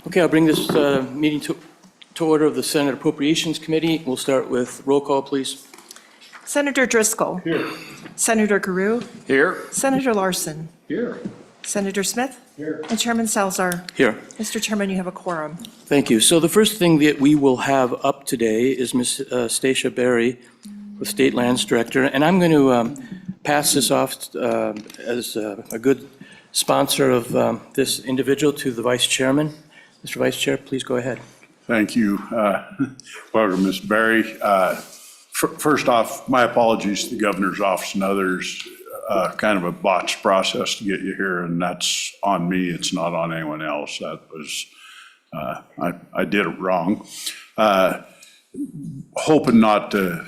Okay, I'll bring this meeting to order of the Senate Appropriations Committee. We'll start with roll call, please. Senator Driscoll. Here. Senator Carew. Here. Senator Larson. Here. Senator Smith. Here. And Chairman Salzar. Here. Mr. Chairman, you have a quorum. Thank you. So the first thing that we will have up today is Ms. Stacia Berry, the State Lands Director, and I'm going to pass this off as a good sponsor of this individual to the Vice Chairman. Mr. Vice Chair, please go ahead. Thank you. Welcome, Ms. Berry. First off, my apologies to the governor's office and others. Kind of a botched process to get you here, and that's on me. It's not on anyone else. That was, I did it wrong. Hoping not to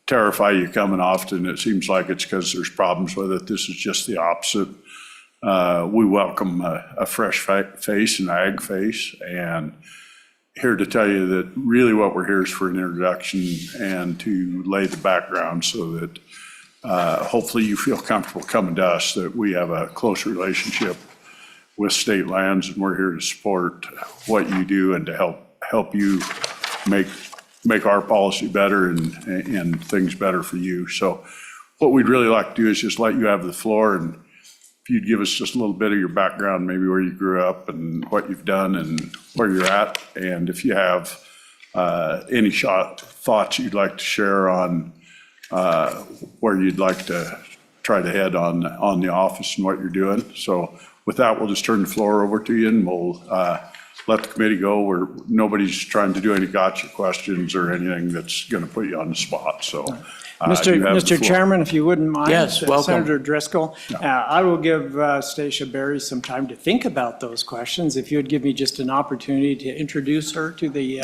terrify you coming often. It seems like it's because there's problems with it. This is just the opposite. We welcome a fresh face, an ag face, and here to tell you that really what we're here is for an introduction and to lay the background so that hopefully you feel comfortable coming to us, that we have a close relationship with state lands, and we're here to support what you do and to help you make our policy better and things better for you. So what we'd really like to do is just let you have the floor, and if you'd give us just a little bit of your background, maybe where you grew up and what you've done and where you're at, and if you have any thoughts you'd like to share on where you'd like to try to head on the office and what you're doing. So with that, we'll just turn the floor over to you, and we'll let the committee go. Nobody's trying to do any gotcha questions or anything that's going to put you on the spot. So Mr. Chairman, if you wouldn't mind. Yes, welcome. Senator Driscoll, I will give Stacia Berry some time to think about those questions. If you would give me just an opportunity to introduce her to the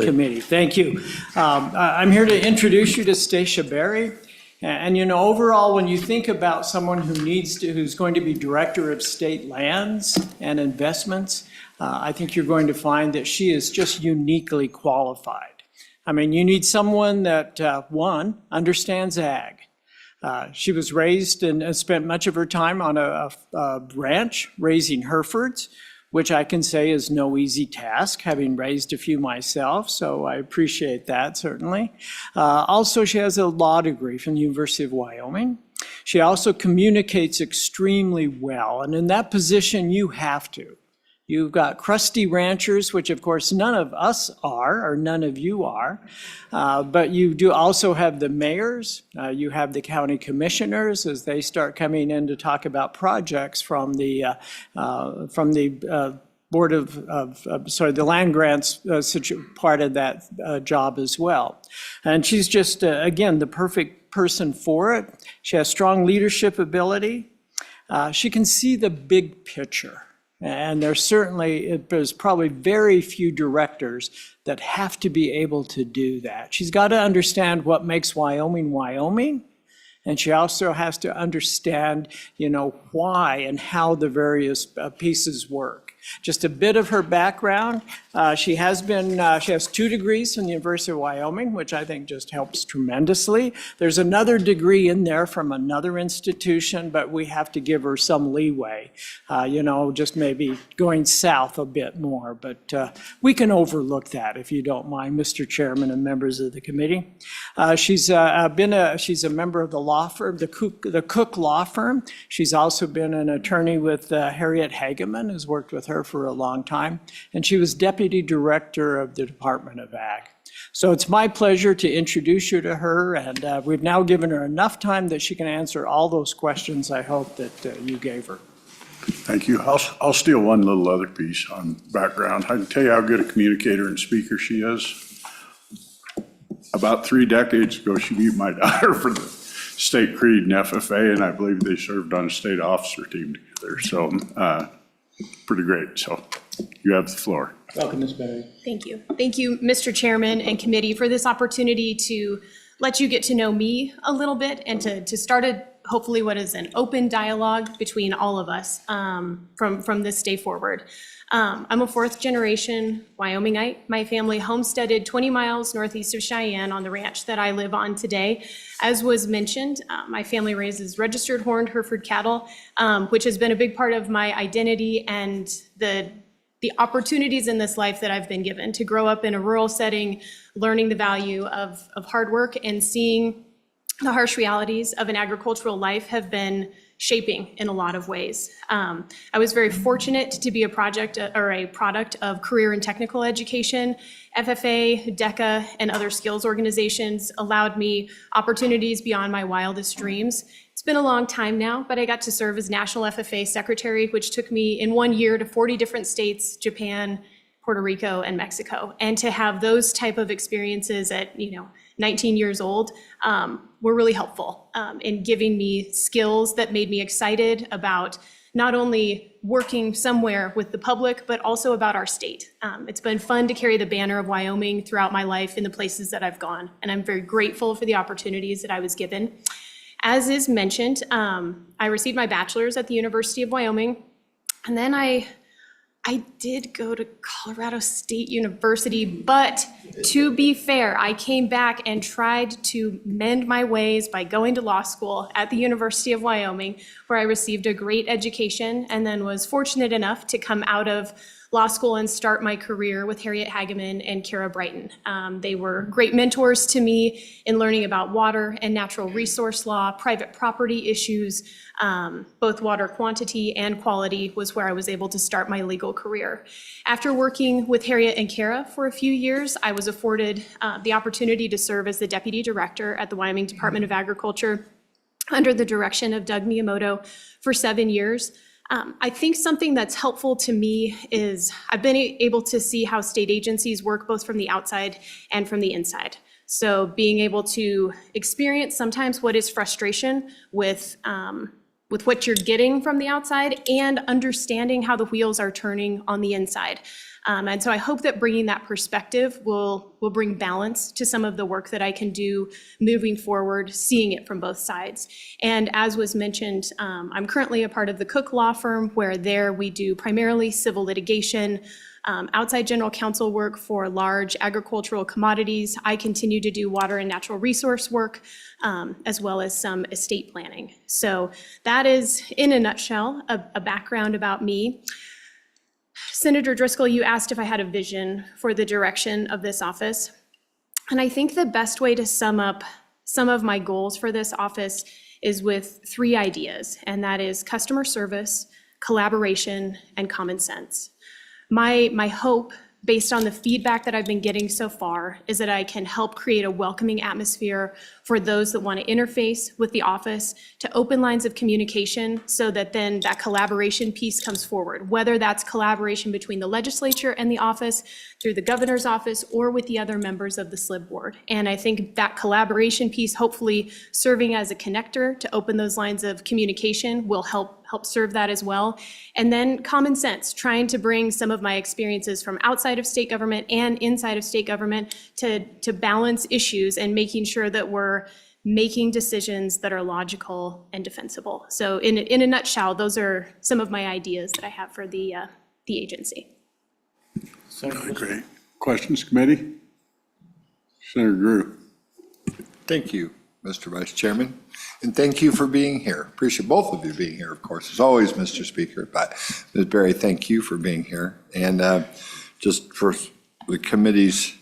committee. Thank you. I'm here to introduce you to Stacia Berry. And, you know, overall, when you think about someone who's going to be Director of State Lands and Investments, I think you're going to find that she is just uniquely qualified. I mean, you need someone that, one, understands ag. She was raised and spent much of her time on a ranch raising Herefords, which I can say is no easy task, having raised a few myself, so I appreciate that, certainly. Also, she has a law degree from the University of Wyoming. She also communicates extremely well, and in that position, you have to. You've got crusty ranchers, which of course none of us are, or none of you are, but you do also have the mayors, you have the county commissioners as they start coming in to talk about projects from the Board of the land grants part of that job as well. And she's just, again, the perfect person for it. She has strong leadership ability. She can see the big picture. And there's probably very few directors that have to be able to do that. She's got to understand what makes Wyoming, Wyoming. And she also has to understand, you know, why and how the various pieces work. Just a bit of her background. She has 2 degrees from the University of Wyoming, which I think just helps tremendously. There's another degree in there from another institution, but we have to give her some leeway, you know, just maybe going south a bit more. But we can overlook that if you don't mind, Mr. Chairman and members of the committee. She's a member of the law firm, the Cook Law Firm. She's also been an attorney with Harriet Hageman, who's worked with her for a long time, and she was Deputy Director of the Department of Ag. So it's my pleasure to introduce you to her, and we've now given her enough time that she can answer all those questions I hope that you gave her. Thank you. I'll steal one little other piece on background. I can tell you how good a communicator and speaker she is. About 3 decades ago, she beat my daughter for the state creed and FFA, and I believe they served on a state officer team together. So pretty great. So you have the floor. Welcome, Ms. Berry. Thank you. Thank you, Mr. Chairman and committee, for this opportunity to let you get to know me a little bit and to start hopefully what is an open dialogue between all of us from this day forward. I'm a 4th generation Wyomingite. My family homesteaded 20 miles northeast of Cheyenne on the ranch that I live on today. As was mentioned, my family raises registered horned Hereford cattle, which has been a big part of my identity and the the opportunities in this life that I've been given to grow up in a rural setting, learning the value of hard work and seeing the harsh realities of an agricultural life have been shaping in a lot of ways. I was very fortunate to be a product of career and technical education. FFA, DECA, and other skills organizations allowed me opportunities beyond my wildest dreams. It's been a long time now, but I got to serve as National FFA Secretary, which took me in 1 year to 40 different states, Japan, Puerto Rico, and Mexico. And to have those type of experiences at 19 years old were really helpful in giving me skills that made me excited about not only working somewhere with the public, but also about our state. It's been fun to carry the banner of Wyoming throughout my life in the places that I've gone, and I'm very grateful for the opportunities that I was given. As is mentioned, I received my bachelor's at the University of Wyoming, and then I did go to Colorado State University, but to be fair, I came back and tried to mend my ways by going to law school at the University of Wyoming, where I received a great education and then was fortunate enough to come out of law school and start my career with Harriet Hageman and Kara Brighton. They were great mentors to me in learning about water and natural resource law, private property issues, both water quantity and quality was where I was able to start my legal career. After working with Harriet and Kara for a few years, I was afforded the opportunity to serve as the Deputy Director at the Wyoming Department of Agriculture under the direction of Doug Miyamoto for 7 years. I think something that's helpful to me is I've been able to see how state agencies work both from the outside and from the inside. So being able to experience sometimes what is frustration with what you're getting from the outside and understanding how the wheels are turning on the inside. And so I hope that bringing that perspective will bring balance to some of the work that I can do moving forward, seeing it from both sides. And as was mentioned, I'm currently a part of the Cook Law Firm, where there we do primarily civil litigation, outside general counsel work for large agricultural commodities. I continue to do water and natural resource work, as well as some estate planning. So that is, in a nutshell, a background about me. Senator Driscoll, you asked if I had a vision for the direction of this office. And I think the best way to sum up some of my goals for this office is with 3 ideas, and that is customer service, collaboration, and common sense. My hope, based on the feedback that I've been getting so far, is that I can help create a welcoming atmosphere for those that want to interface with the office, to open lines of communication so that then that collaboration piece comes forward, whether that's collaboration between the legislature and the office, through the governor's office, or with the other members of the SLIB board. And I think that collaboration piece, hopefully serving as a connector to open those lines of communication, will help serve that as well. And then common sense, trying to bring some of my experiences from outside of state government and inside of state government to balance issues and making sure that we're making decisions that are logical and defensible. So in a nutshell, those are some of my ideas that I have for the agency. Great. Questions, committee? Senator Drew. Thank you, Mr. Vice Chairman, and thank you for being here. Appreciate both of you being here, of course, as always, Mr. Speaker, but Ms. Berry, thank you for being here. And just for the committee's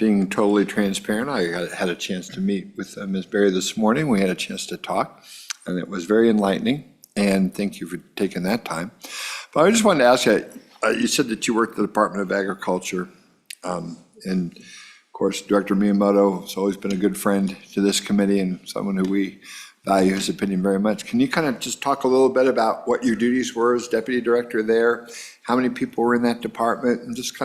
being totally transparent, I had a chance to meet with Ms. Berry this morning. We had a chance to talk, and it was very enlightening, and thank you for taking that time. But I just wanted to ask you, you said that you worked at the Department of Agriculture, and of course, Director Miyamoto has always been a good friend to this committee and someone who we value his opinion very much. Can you kind of just talk a little bit about what your duties were as Deputy Director there? How many people were in that department? And just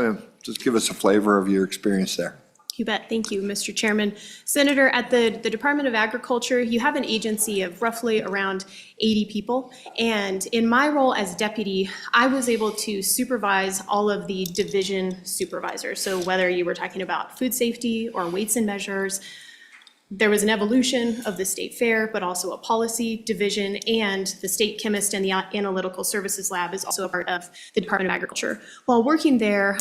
give us a flavor of your experience there. You bet. Thank you, Mr. Chairman. Senator, at the Department of Agriculture, you have an agency of roughly around 80 people. And in my role as deputy, I was able to supervise all of the division supervisors. So whether you were talking about food safety or weights and measures, there was an evolution of the state fair, but also a policy division, and the state chemist and the analytical services lab is also a part of the Department of Agriculture. While working there,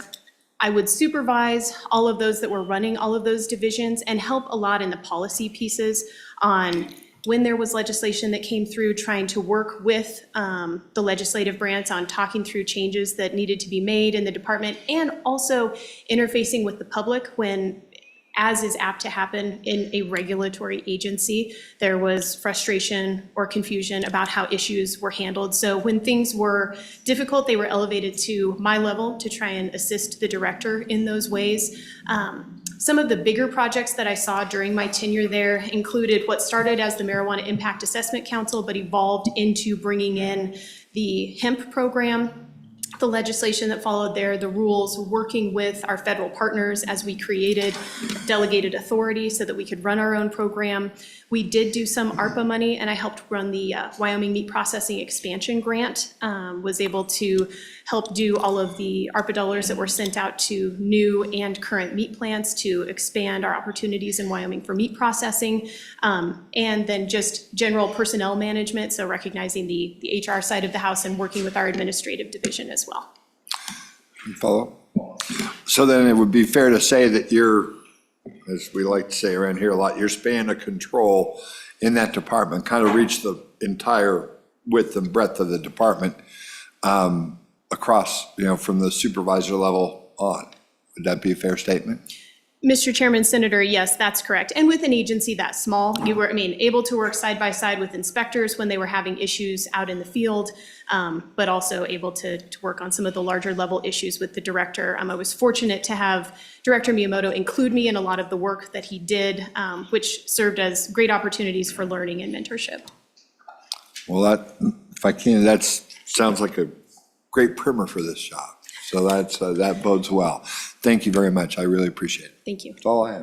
I would supervise all of those that were running all of those divisions and help a lot in the policy pieces on when there was legislation that came through, trying to work with the legislative branch on talking through changes that needed to be made in the department, and also interfacing with the public when, as is apt to happen in a regulatory agency, there was frustration or confusion about how issues were handled. So when things were difficult, they were elevated to my level to try and assist the director in those ways. Some of the bigger projects that I saw during my tenure there included what started as the Marijuana Impact Assessment Council, but evolved into bringing in the hemp program, the legislation that followed there, the rules, working with our federal partners as we created delegated authority so that we could run our own program. We did do some ARPA money, and I helped run the Wyoming Meat Processing Expansion Grant, was able to help do all of the ARPA dollars that were sent out to new and current meat plants to expand our opportunities in Wyoming for meat processing, and then just general personnel management, so recognizing the HR side of the house and working with our administrative division as well. Follow? So then it would be fair to say that you're, as we like to say around here a lot, your span of control in that department kind of reached the entire width and breadth of the department across, from the supervisor level on. Would that be a fair statement? Mr. Chairman, Senator, yes, that's correct. And with an agency that small, you were, able to work side by side with inspectors when they were having issues out in the field, but also able to work on some of the larger level issues with the director. I was fortunate to have Director Miyamoto include me in a lot of the work that he did, which served as great opportunities for learning and mentorship. Well, that sounds like a great primer for this job. So that bodes well. Thank you very much. I really appreciate it. Thank you. That's all I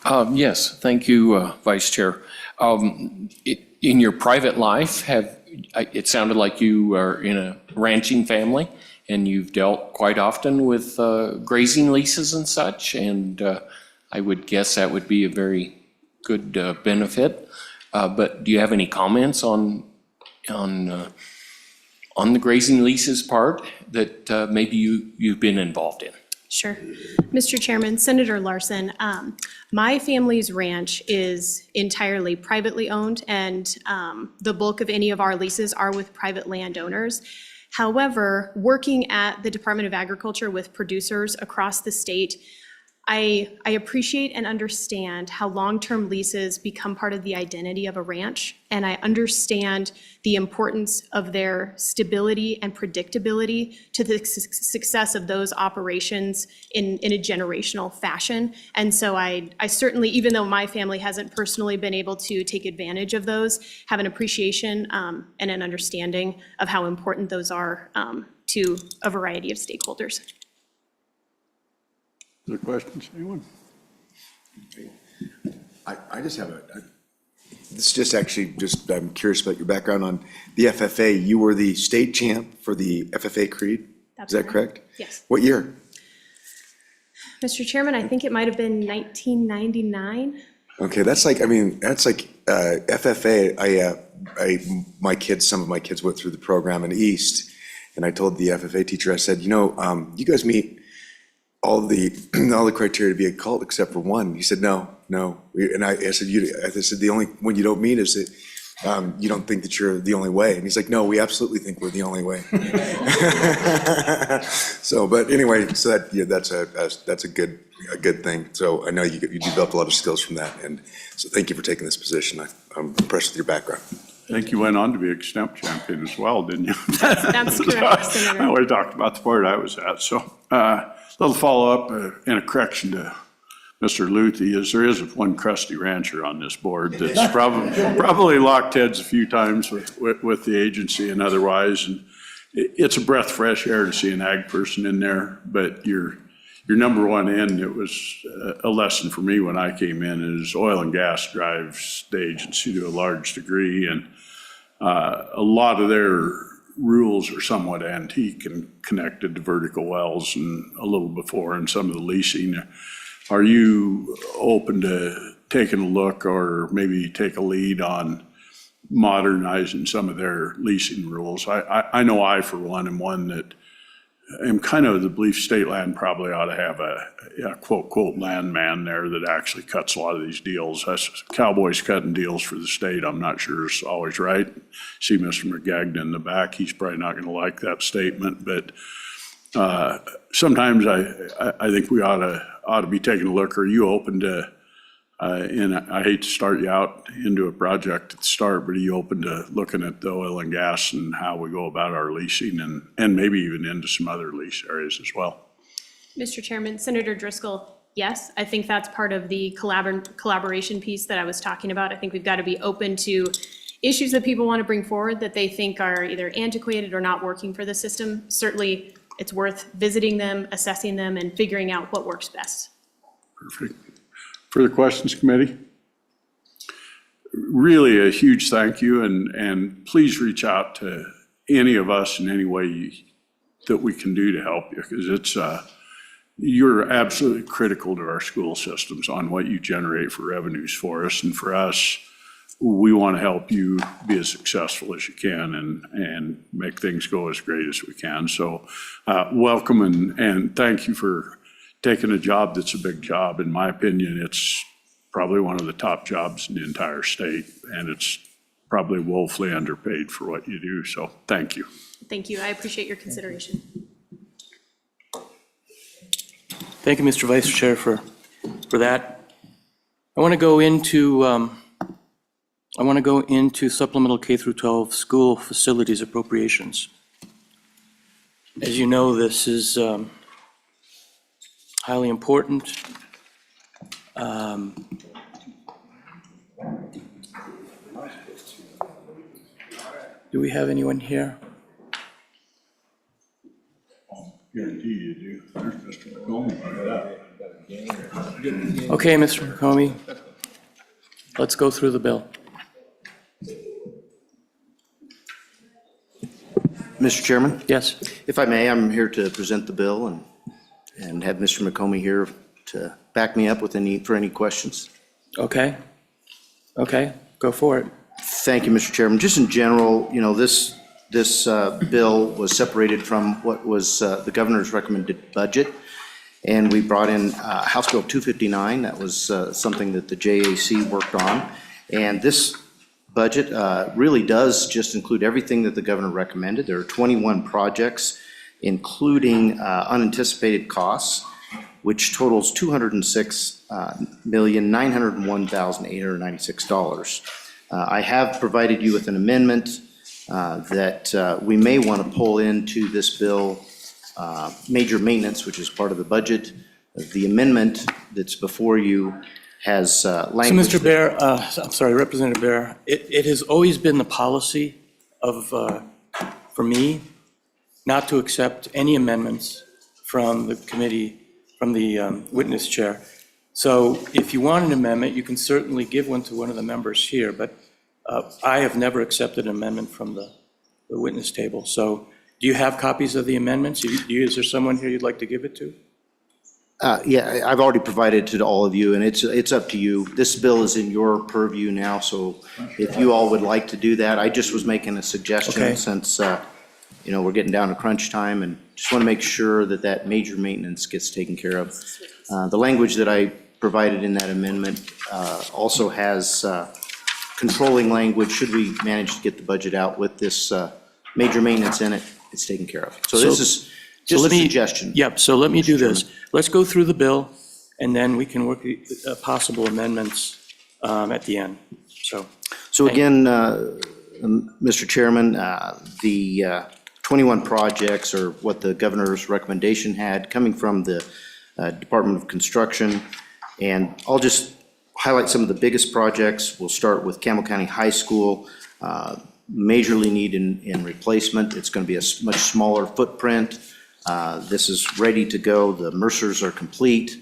have. Yes, thank you, Vice Chair. In your private life, it sounded like you are in a ranching family, and you've dealt quite often with grazing leases and such, and I would guess that would be a very good benefit. But do you have any comments on the grazing leases part that maybe you've been involved in? Sure. Mr. Chairman, Senator Larson, my family's ranch is entirely privately owned, and the bulk of any of our leases are with private landowners. However, working at the Department of Agriculture with producers across the state, I appreciate and understand how long-term leases become part of the identity of a ranch, and I understand the importance of their stability and predictability to the success of those operations in a generational fashion. And so I certainly, even though my family hasn't personally been able to take advantage of those, have an appreciation and an understanding of how important those are to a variety of stakeholders. Other questions, anyone? I just have this just actually, I'm curious about your background on the FFA. You were the state champ for the FFA Creed? That's Is that correct? Yes. What year? Mr. Chairman, I think it might have been 1999. Okay, that's like FFA. My kids, some of my kids went through the program in East, and I told the FFA teacher, I said, you guys meet all the criteria to be a cult except for one. He said, no. And I said, the only one you don't meet is that you don't think that you're the only way. And he's like, no, we absolutely think we're the only way. So, but anyway, so that's a good thing. So I know you developed a lot of skills from that. And so thank you for taking this position. I'm impressed with your background. I think you went on to be extemp champion as well, didn't you? That's correct, Senator. I always talked about the part I was at. So little follow-up and a correction to Mr. Luthi is there is one crusty rancher on this board that's probably locked heads a few times with the agency and otherwise. And it's a breath of fresh air to see an ag person in there, but your number one end, it was a lesson for me when I came in, is oil and gas drives the agency to a large degree. And a lot of their rules are somewhat antique and connected to vertical wells and a little before and some of the leasing. Are you open to taking a look or maybe take a lead on modernizing some of their leasing rules? I know I, for one, am one that am kind of the belief state land probably ought to have a quote, quote, landman there that actually cuts a lot of these deals. That's Cowboys cutting deals for the state, I'm not sure is always right. See Mr. McGagnon in the back, he's probably not going to like that statement, but sometimes I think we ought to be taking a look. Are you open to, and I hate to start you out into a project at the start, but are you open to looking at the oil and gas and how we go about our leasing and maybe even into some other lease areas as well? Mr. Chairman, Senator Driscoll, yes, I think that's part of the collaboration piece that I was talking about. I think we've got to be open to issues that people want to bring forward that they think are either antiquated or not working for the system. Certainly, it's worth visiting them, assessing them, and figuring out what works best. Perfect. Further questions, committee? Really a huge thank you, and please reach out to any of us in any way that we can do to help you, because you're absolutely critical to our school systems on what you generate for revenues for us, and for us, we want to help you be as successful as you can and make things go as great as we can. So welcome and thank you for taking a job that's a big job. In my opinion, it's probably one of the top jobs in the entire state, and it's probably woefully underpaid for what you do. So thank you. Thank you. I appreciate your consideration. Thank you, Mr. Vice Chair, for that. I want to go into supplemental K through 12 school facilities appropriations. As you know, this is highly important. Do we have anyone here? Guarantee you do. There's Mr. McCollum. Okay, Mr. McComey, let's go through the bill. Mr. Chairman, Yes, if I may, I'm here to present the bill and have Mr. McComey here to back me up with any questions. okay, go for it. Thank you, Mr. Chairman. Just in general, you know, this bill was separated from what was the governor's recommended budget, and we brought in House Bill 259. That was something that the JAC worked on, and this budget really does just include everything that the governor recommended. There are 21 projects, including unanticipated costs, which totals $206,901,896. I have provided you with an amendment that we may want to pull into this bill, major maintenance, which is part of the budget. The amendment that's before you has language. So, Mr. Bear, I'm sorry, Representative Bear, it has always been the policy for me, not to accept any amendments from the committee, from the witness chair. So if you want an amendment, you can certainly give one to one of the members here, but I have never accepted an amendment from the witness table. So do you have copies of the amendments? Is there someone here you'd like to give it to? Yeah, I've already provided it to all of you, and it's up to you. This bill is in your purview now, so if you all would like to do that, I just was making a suggestion. Okay. Since, you know, we're getting down to crunch time, and just want to make sure that that major maintenance gets taken care of. The language that I provided in that amendment also has controlling language. Should we manage to get the budget out with this major maintenance in it, it's taken care of. So this is just a suggestion. Yep, so let me do this. Let's go through the bill, and then we can work possible amendments at the end, so. So again, Mr. Chairman, the 21 projects are what the governor's recommendation had coming from the Department of Construction. And I'll just highlight some of the biggest projects. We'll start with Campbell County High School, majorly need in replacement. It's going to be a much smaller footprint. This is ready to go. The Mercers are complete,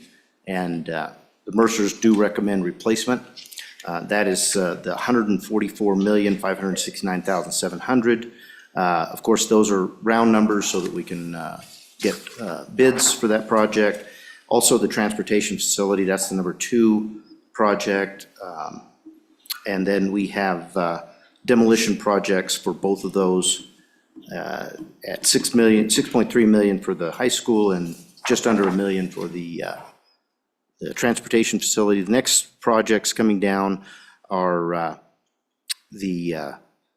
and the Mercers do recommend replacement. That is the $144,569,700. Of course, those are round numbers so that we can get bids for that project. Also, the transportation facility, that's the number 2 project. And then we have demolition projects for both of those. at $6.3 million for the high school and just under $1 million for the transportation facility. The next projects coming down are the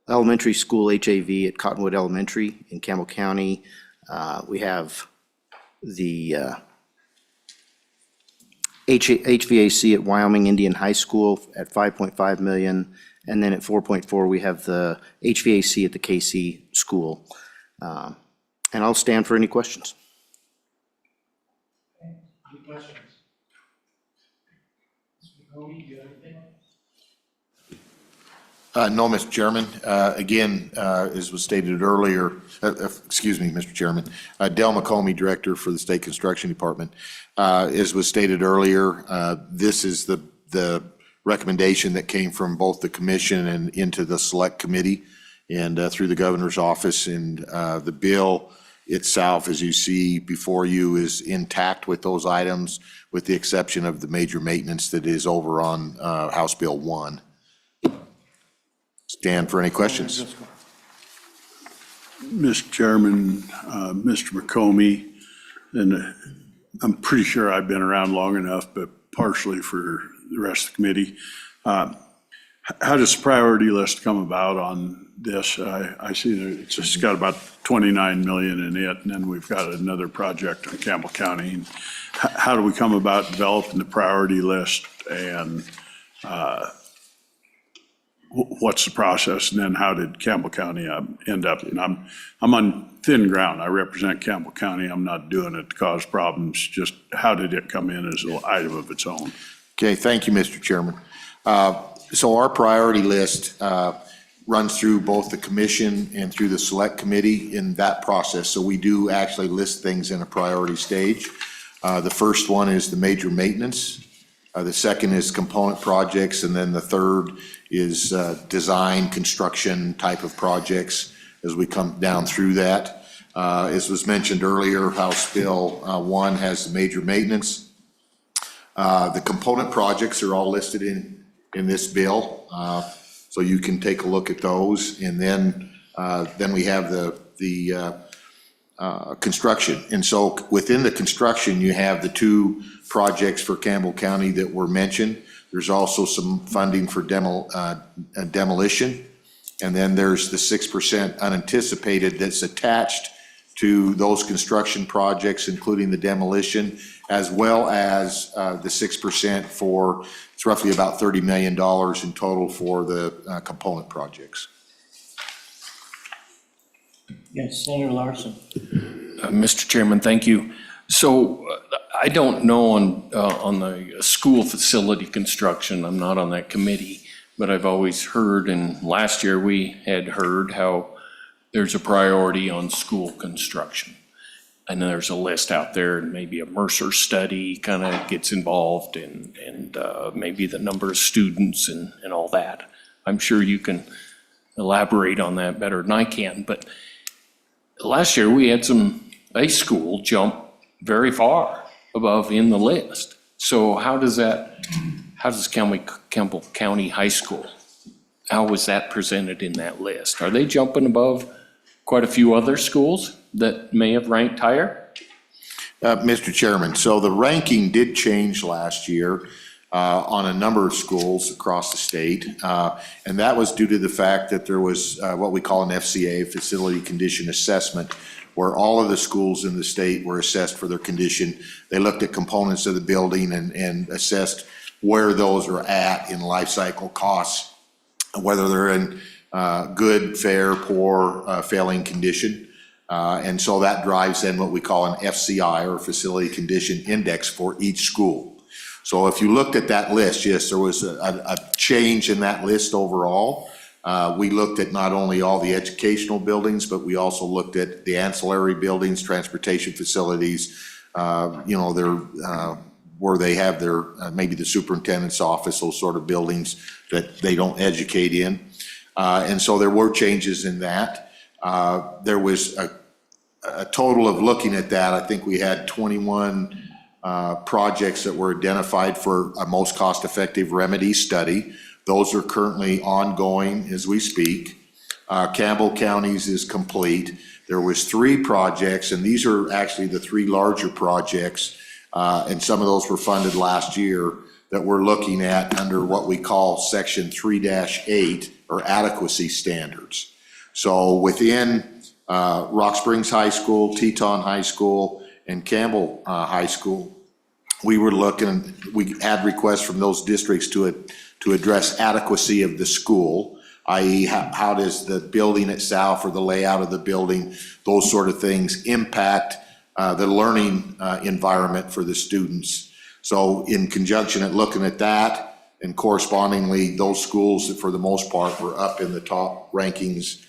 elementary school HAV at Cottonwood Elementary in Campbell County. We have the HVAC at Wyoming Indian High School at $5.5 million. And then at 4.4, we have the HVAC at the KC School. And I'll stand for any questions. Any questions? Mr. Cody, do you have anything? No, Mr. Chairman. Again, as was stated earlier, excuse me, Mr. Chairman, Del McComey, Director for the State Construction Department. As was stated earlier, this is the recommendation that came from both the commission and into the select committee and through the governor's office. And the bill itself, as you see before you, is intact with those items, with the exception of the major maintenance that is over on House Bill 1. Stand for any questions. Mr. Chairman, Mr. McComey, and I'm pretty sure I've been around long enough, but partially for the rest of the committee. How does the priority list come about on this? I see that it's just got about 29 million in it, and then we've got another project in Campbell County. And how do we come about developing the priority list, and what's the process? And then how did Campbell County end up? And I'm on thin ground. I represent Campbell County. I'm not doing it to cause problems. Just how did it come in as an item of its own? Okay, thank you, Mr. Chairman. So our priority list runs through both the commission and through the select committee in that process. So we do actually list things in a priority stage. The first one is the major maintenance. The second is component projects, and then the third is design, construction type of projects as we come down through that. As was mentioned earlier, House Bill 1 has the major maintenance. The component projects are all listed in this bill, so you can take a look at those. And then we have the construction. And so within the construction, you have the two projects for Campbell County that were mentioned. There's also some funding for demolition. And then there's the 6% unanticipated that's attached to those construction projects, including the demolition, as well as the 6% for, it's roughly about $30 million in total for the component projects. Yes, Senator Larson. Mr. Chairman, thank you. So I don't know on the school facility construction, I'm not on that committee, but I've always heard, and last year we had heard how there's a priority on school construction. And there's a list out there, and maybe a Mercer study kind of gets involved, and maybe the number of students and all that. I'm sure you can elaborate on that better than I can, but last year we had a school jump very far above in the list. So how does Campbell County High School, how was that presented in that list? Are they jumping above quite a few other schools that may have ranked higher? Mr. Chairman, so the ranking did change last year on a number of schools across the state. And that was due to the fact that there was what we call an FCA, Facility Condition Assessment, where all of the schools in the state were assessed for their condition. They looked at components of the building and assessed where those are at in life cycle costs, whether they're in good, fair, poor, failing condition. And so that drives then what we call an FCI, or Facility Condition Index, for each school. So if you looked at that list, yes, there was a change in that list overall. We looked at not only all the educational buildings, but we also looked at the ancillary buildings, transportation facilities, where they have their, maybe the superintendent's office, those sort of buildings that they don't educate in. And so there were changes in that. There was a total of, looking at that, I think we had 21 projects that were identified for a most cost-effective remedy study. Those are currently ongoing as we speak. Campbell County's is complete. There was 3 projects, and these are actually the 3 larger projects, and some of those were funded last year, that we're looking at under what we call Section 3-8, or adequacy standards. So within Rock Springs High School, Teton High School, and Campbell High School, we had requests from those districts to address adequacy of the school, i.e. how does the building itself or the layout of the building, those sort of things impact the learning environment for the students. So in conjunction at looking at that, and correspondingly, those schools that for the most part were up in the top rankings.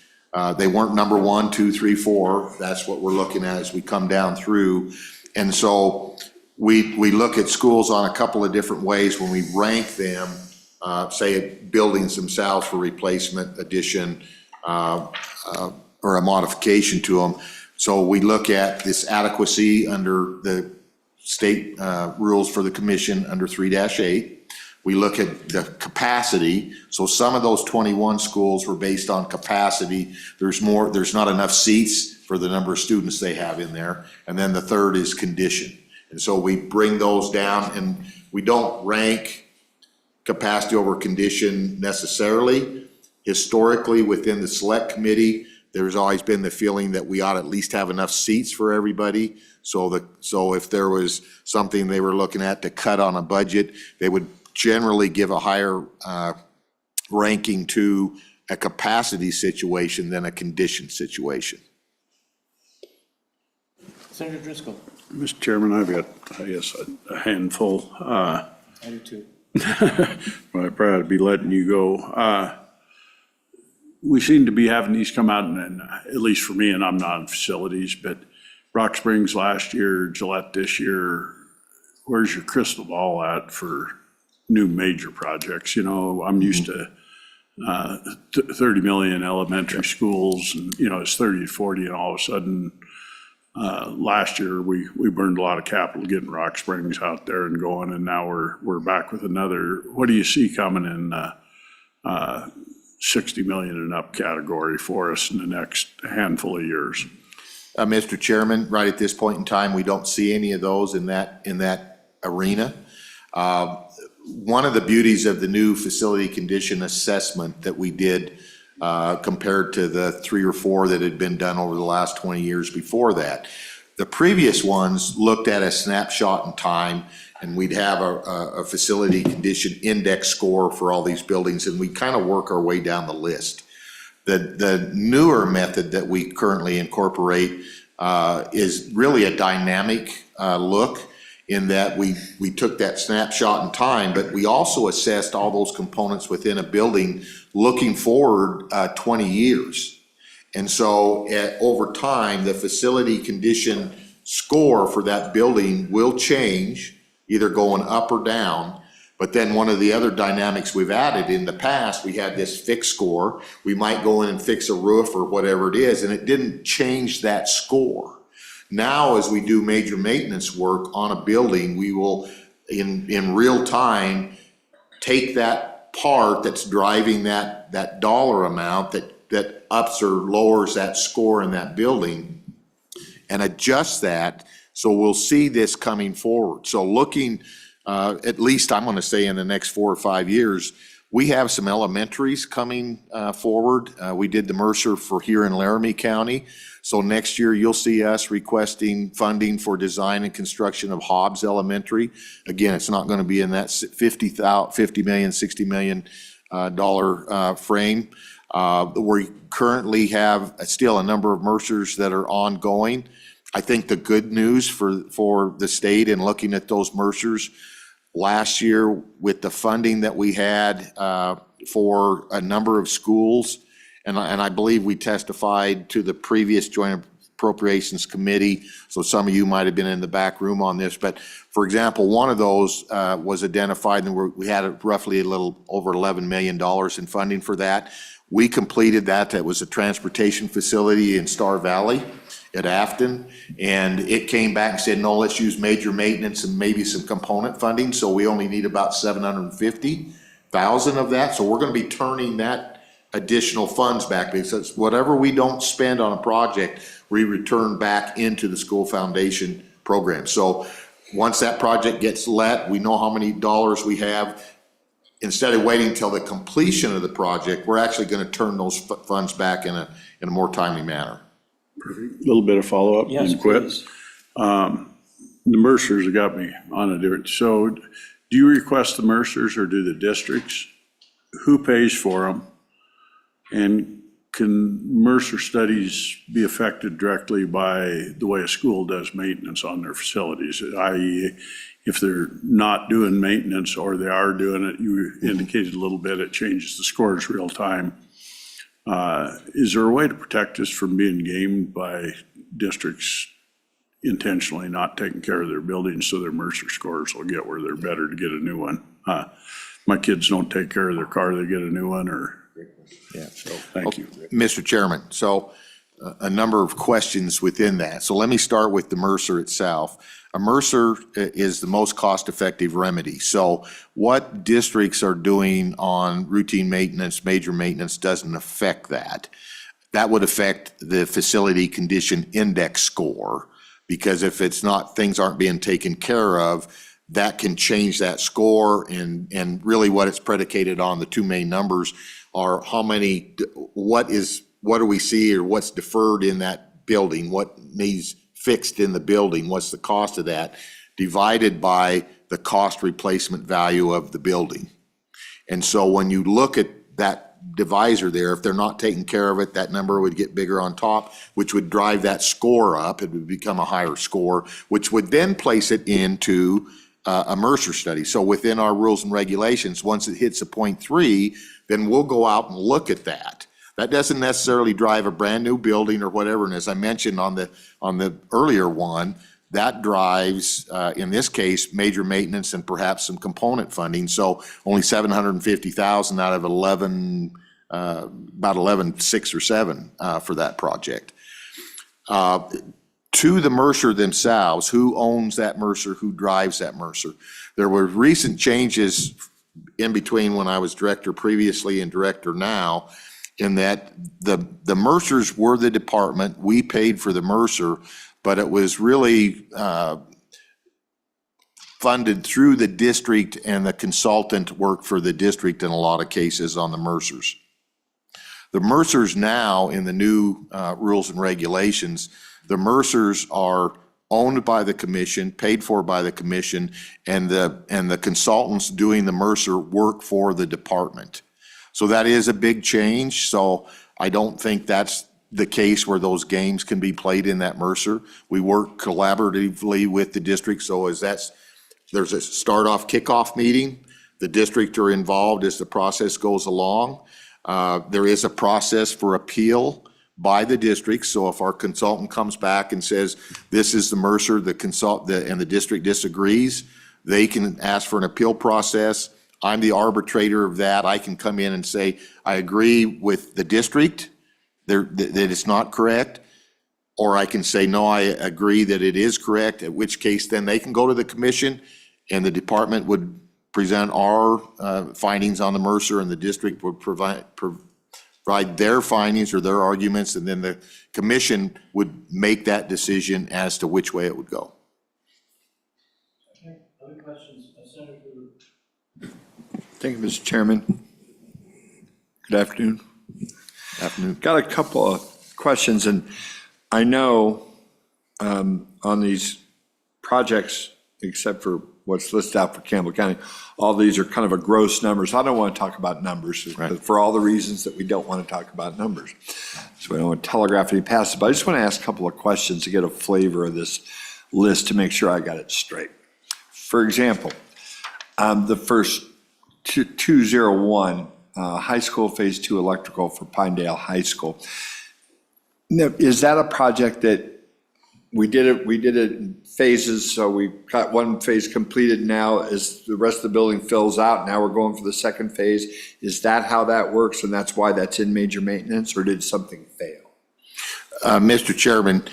They weren't number 1, 2, 3, 4. That's what we're looking at as we come down through. And so we look at schools on a couple of different ways when we rank them, say buildings themselves for replacement, addition, or a modification to them. So we look at this adequacy under the state rules for the commission under 3-8. We look at the capacity. So some of those 21 schools were based on capacity. There's not enough seats for the number of students they have in there. And then the third is condition. And so we bring those down, and we don't rank capacity over condition necessarily. Historically, within the select committee, there's always been the feeling that we ought to at least have enough seats for everybody. So if there was something they were looking at to cut on a budget, they would generally give a higher ranking to a capacity situation than a condition situation. Senator Driscoll. Mr. Chairman, I've got, I guess, a handful. I do too. Well, I'd probably be letting you go. We seem to be having these come out, and at least for me, and I'm not in facilities, but Rock Springs last year, Gillette this year, where's your crystal ball at for new major projects? You know, I'm used to 30 million elementary schools, and, you know, it's 30 to 40, and all of a sudden, last year, we burned a lot of capital getting Rock Springs out there and going, and now we're back with another. What do you see coming in 60 million and up category for us in the next handful of years? Mr. Chairman, right at this point in time, we don't see any of those in that arena. One of the beauties of the new facility condition assessment that we did compared to the 3 or 4 that had been done over the last 20 years before that. The previous ones looked at a snapshot in time, and we'd have a facility condition index score for all these buildings, and we'd kind of work our way down the list. The newer method that we currently incorporate is really a dynamic look, in that we took that snapshot in time, but we also assessed all those components within a building looking forward 20 years. And so over time, the facility condition score for that building will change, either going up or down. But then one of the other dynamics we've added, in the past, we had this fixed score. We might go in and fix a roof or whatever it is, and it didn't change that score. Now, as we do major maintenance work on a building, we will, in real time, take that part that's driving that dollar amount that ups or lowers that score in that building, and adjust that. So we'll see this coming forward. So looking, at least I'm going to say in the next 4 or 5 years, we have some elementaries coming forward. We did the Mercer for here in Laramie County. So next year, you'll see us requesting funding for design and construction of Hobbs Elementary. Again, it's not going to be in that $50 million, $60 million frame. We currently have still a number of Mercers that are ongoing. I think the good news for the state in looking at those Mercers, last year with the funding that we had for a number of schools, and I believe we testified to the previous Joint Appropriations Committee, so some of you might have been in the back room on this, but for example, one of those was identified, and we had roughly a little over $11 million in funding for that. We completed that. That was a transportation facility in Star Valley at Afton, and it came back and said, no, let's use major maintenance and maybe some component funding, so we only need about $750,000 of that. So we're going to be turning that additional funds back, because whatever we don't spend on a project, we return back into the school foundation program. So once that project gets let, we know how many dollars we have. Instead of waiting till the completion of the project, we're actually going to turn those funds back in a more timely manner. A little bit of follow-up Yes, and quit. please. The Mercers have got me on a different, so do you request the Mercers or do the districts? Who pays for them? And can Mercer studies be affected directly by the way a school does maintenance on their facilities? I.e., if they're not doing maintenance or they are doing it, you indicated a little bit, it changes the scores real time. Is there a way to protect us from being gamed by districts intentionally not taking care of their buildings so their Mercer scores will get where they're better to get a new one? My kids don't take care of their car, they get a new one, or? Yeah. So, thank you. Mr. Chairman, so a number of questions within that. So let me start with the Mercer itself. A Mercer is the most cost-effective remedy. So what districts are doing on routine maintenance, major maintenance, doesn't affect that. That would affect the facility condition index score, because if it's not, things aren't being taken care of, that can change that score. And really what it's predicated on, the two main numbers, are how many, what do we see, or what's deferred in that building, what needs fixed in the building, what's the cost of that, divided by the cost replacement value of the building. And so when you look at that divisor there, if they're not taking care of it, that number would get bigger on top, which would drive that score up. It would become a higher score, which would then place it into a Mercer study. So within our rules and regulations, once it hits a 0.3, then we'll go out and look at that. That doesn't necessarily drive a brand new building or whatever. And as I mentioned on the earlier one, that drives, in this case, major maintenance and perhaps some component funding. So only 750,000 out of 11, about 11,600 or 7 for that project. To the Mercer themselves, who owns that Mercer, who drives that Mercer? There were recent changes in between when I was director previously and director now, in that the Mercers were the department, we paid for the Mercer, but it was really funded through the district, and the consultant worked for the district in a lot of cases on the Mercers. The Mercers now, in the new rules and regulations, the Mercers are owned by the commission, paid for by the commission, and the consultants doing the Mercer work for the department. So that is a big change. So I don't think that's the case where those games can be played in that Mercer. We work collaboratively with the district. So there's a start-off kickoff meeting. The district are involved as the process goes along. There is a process for appeal by the district. So if our consultant comes back and says, this is the Mercer, and the district disagrees, they can ask for an appeal process. I'm the arbitrator of that. I can come in and say, I agree with the district that it's not correct. Or I can say, no, I agree that it is correct, at which case then they can go to the commission and the department would present our findings on the Mercer, and the district would provide their findings or their arguments, and then the commission would make that decision as to which way it would go. Okay, other questions? Senator. Thank you, Mr. Chairman. Good afternoon. Afternoon. Got a couple of questions, and I know on these projects, except for what's listed out for Campbell County, all these are kind of a gross numbers. I don't want to talk about numbers for all the reasons that we don't want to talk about numbers. So we don't want to telegraph any passes, but I just want to ask a couple of questions to get a flavor of this list to make sure I got it straight. For example, the first 201, high school phase 2 electrical for Pinedale High School. Now, is that a project that we did it in phases, so we got one phase completed now? As the rest of the building fills out, now we're going for the second phase? Is that how that works, and that's why that's in major maintenance, or did something fail? Mr. Chairman,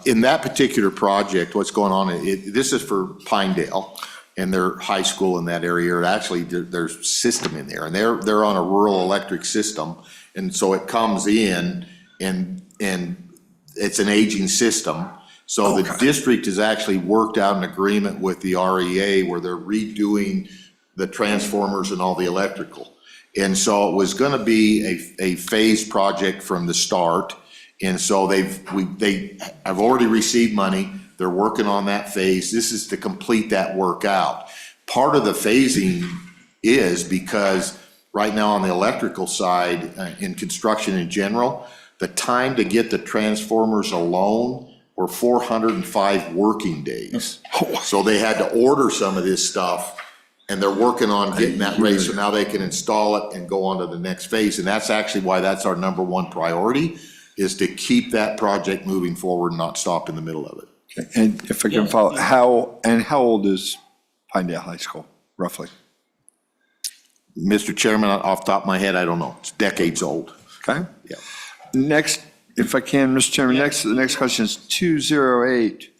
in that particular project, what's going on, this is for Pinedale, and their high school in that area, or actually there's system in there, and they're on a rural electric system, and so it comes in and it's an aging system. So the district has actually worked out an agreement with the REA where they're redoing the transformers and all the electrical. And so it was gonna be a phased project from the start. And so they have already received money. They're working on that phase. This is to complete that work out. Part of the phasing is because right now on the electrical side, in construction in general, the time to get the transformers alone were 405 working days. So they had to order some of this stuff, and they're working on getting that ready, so now they can install it and go on to the next phase. And that's actually why that's our #1 priority, is to keep that project moving forward and not stop in the middle of it. And if I can follow, how old is Pinedale High School, roughly? Mr. Chairman, off the top of my head, I don't know. It's decades old. Okay? Yeah. Next, if I can, Mr. Chairman, the next question is 208.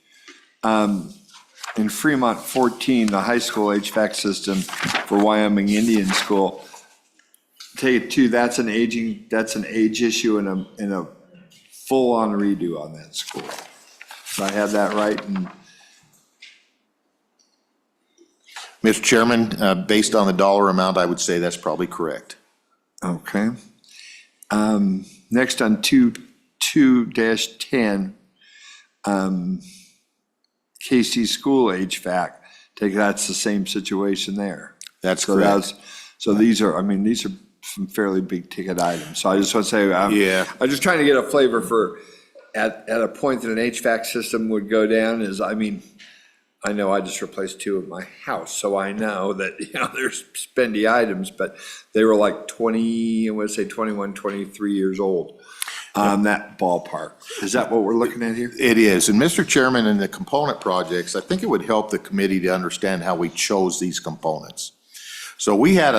In Fremont 14, the high school HVAC system for Wyoming Indian School. Take it two, that's an age issue and a full-on redo on that school. So I have that right? And Mr. Chairman, based on the dollar amount, I would say that's probably correct. okay. Next on 2-10, KC School HVAC, take that's the same situation there. That's So correct. so these are some fairly big ticket items. So I just want to say, Yeah. I'm just trying to get a flavor for, at a point that an HVAC system would go down is, I know I just replaced 2 of my house, so I know that, there's spendy items, but they were like 21, 23 years old. That ballpark. Is that what we're looking at here? It is. And Mr. Chairman, in the component projects, I think it would help the committee to understand how we chose these components. So we had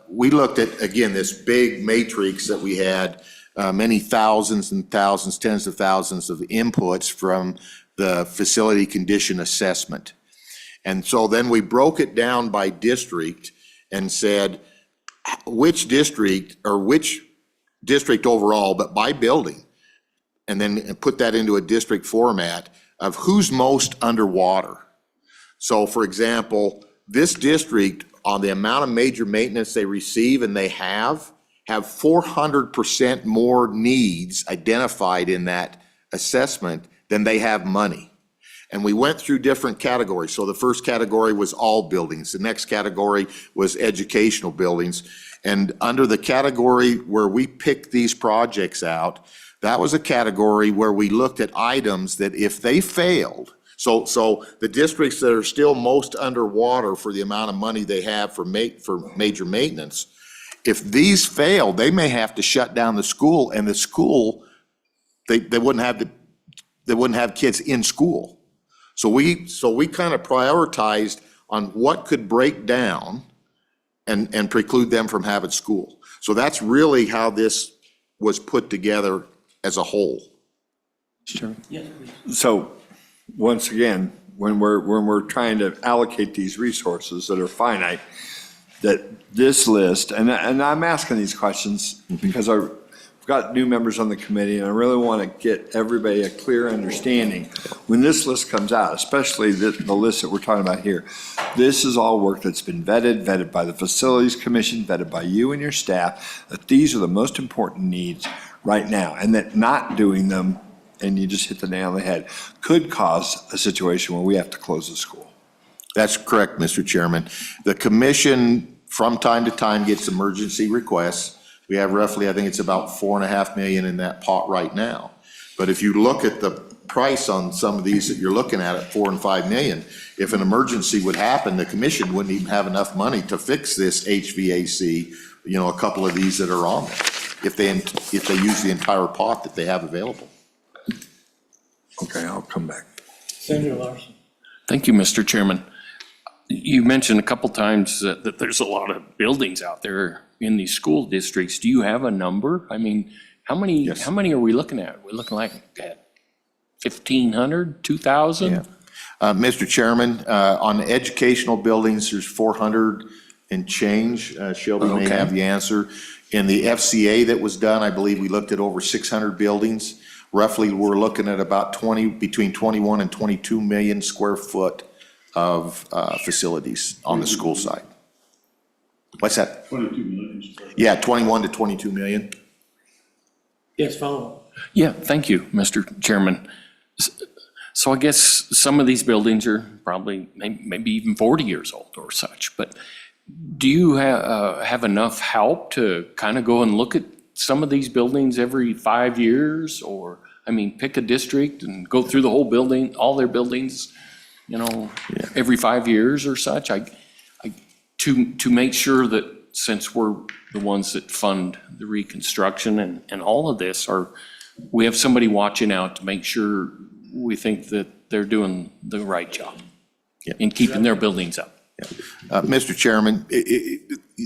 we looked at, again, this big matrix that we had, many thousands and thousands, tens of thousands of inputs from the facility condition assessment. And so then we broke it down by district and said, which district overall, but by building, and then put that into a district format of who's most underwater. So for example, this district, on the amount of major maintenance they receive and they have 400% more needs identified in that assessment than they have money. And we went through different categories. So the first category was all buildings. The next category was educational buildings. And under the category where we picked these projects out, that was a category where we looked at items that if they failed, so the districts that are still most underwater for the amount of money they have for major maintenance, if these fail, they may have to shut down the school, and the school, they wouldn't have kids in school. So we kind of prioritized on what could break down and preclude them from having school. So that's really how this was put together as a whole. Sure. So, once again, when we're trying to allocate these resources that are finite, that this list, and I'm asking these questions because I've got new members on the committee, and I really want to get everybody a clear understanding. When this list comes out, especially the list that we're talking about here, this is all work that's been vetted by the Facilities Commission, vetted by you and your staff, that these are the most important needs right now, and that not doing them, and you just hit the nail on the head, could cause a situation where we have to close the school. That's correct, Mr. Chairman. The commission, from time to time, gets emergency requests. We have roughly, I think it's about $4.5 million in that pot right now. But if you look at the price on some of these that you're looking at $4 and $5 million, if an emergency would happen, the commission wouldn't even have enough money to fix this HVAC, a couple of these that are on there, if they use the entire pot that they have available. Okay, I'll come back. Senator Larson. Thank you, Mr. Chairman. You mentioned a couple times that there's a lot of buildings out there in these school districts. Do you have a number? I mean, how many Yes. are we looking at? We're looking like at 1,500, 2,000? Yeah. Mr. Chairman, on educational buildings, there's 400 and change. Shelby may Okay. have the answer. In the FCA that was done, I believe we looked at over 600 buildings. Roughly, we're looking at about between 21 and 22 million square foot of facilities on the school side. What's that? 22 million. Yeah, 21 to 22 million. Yes, follow. Yeah, thank you, Mr. Chairman. So I guess some of these buildings are probably maybe even 40 years old or such, but do you have enough help to kind of go and look at some of these buildings every 5 years? Or, I mean, pick a district and go through the whole building, all their buildings, every 5 years or such? To make sure that, since we're the ones that fund the reconstruction and all of this, we have somebody watching out to make sure we think that they're doing the right job in keeping their buildings up. Mr. Chairman,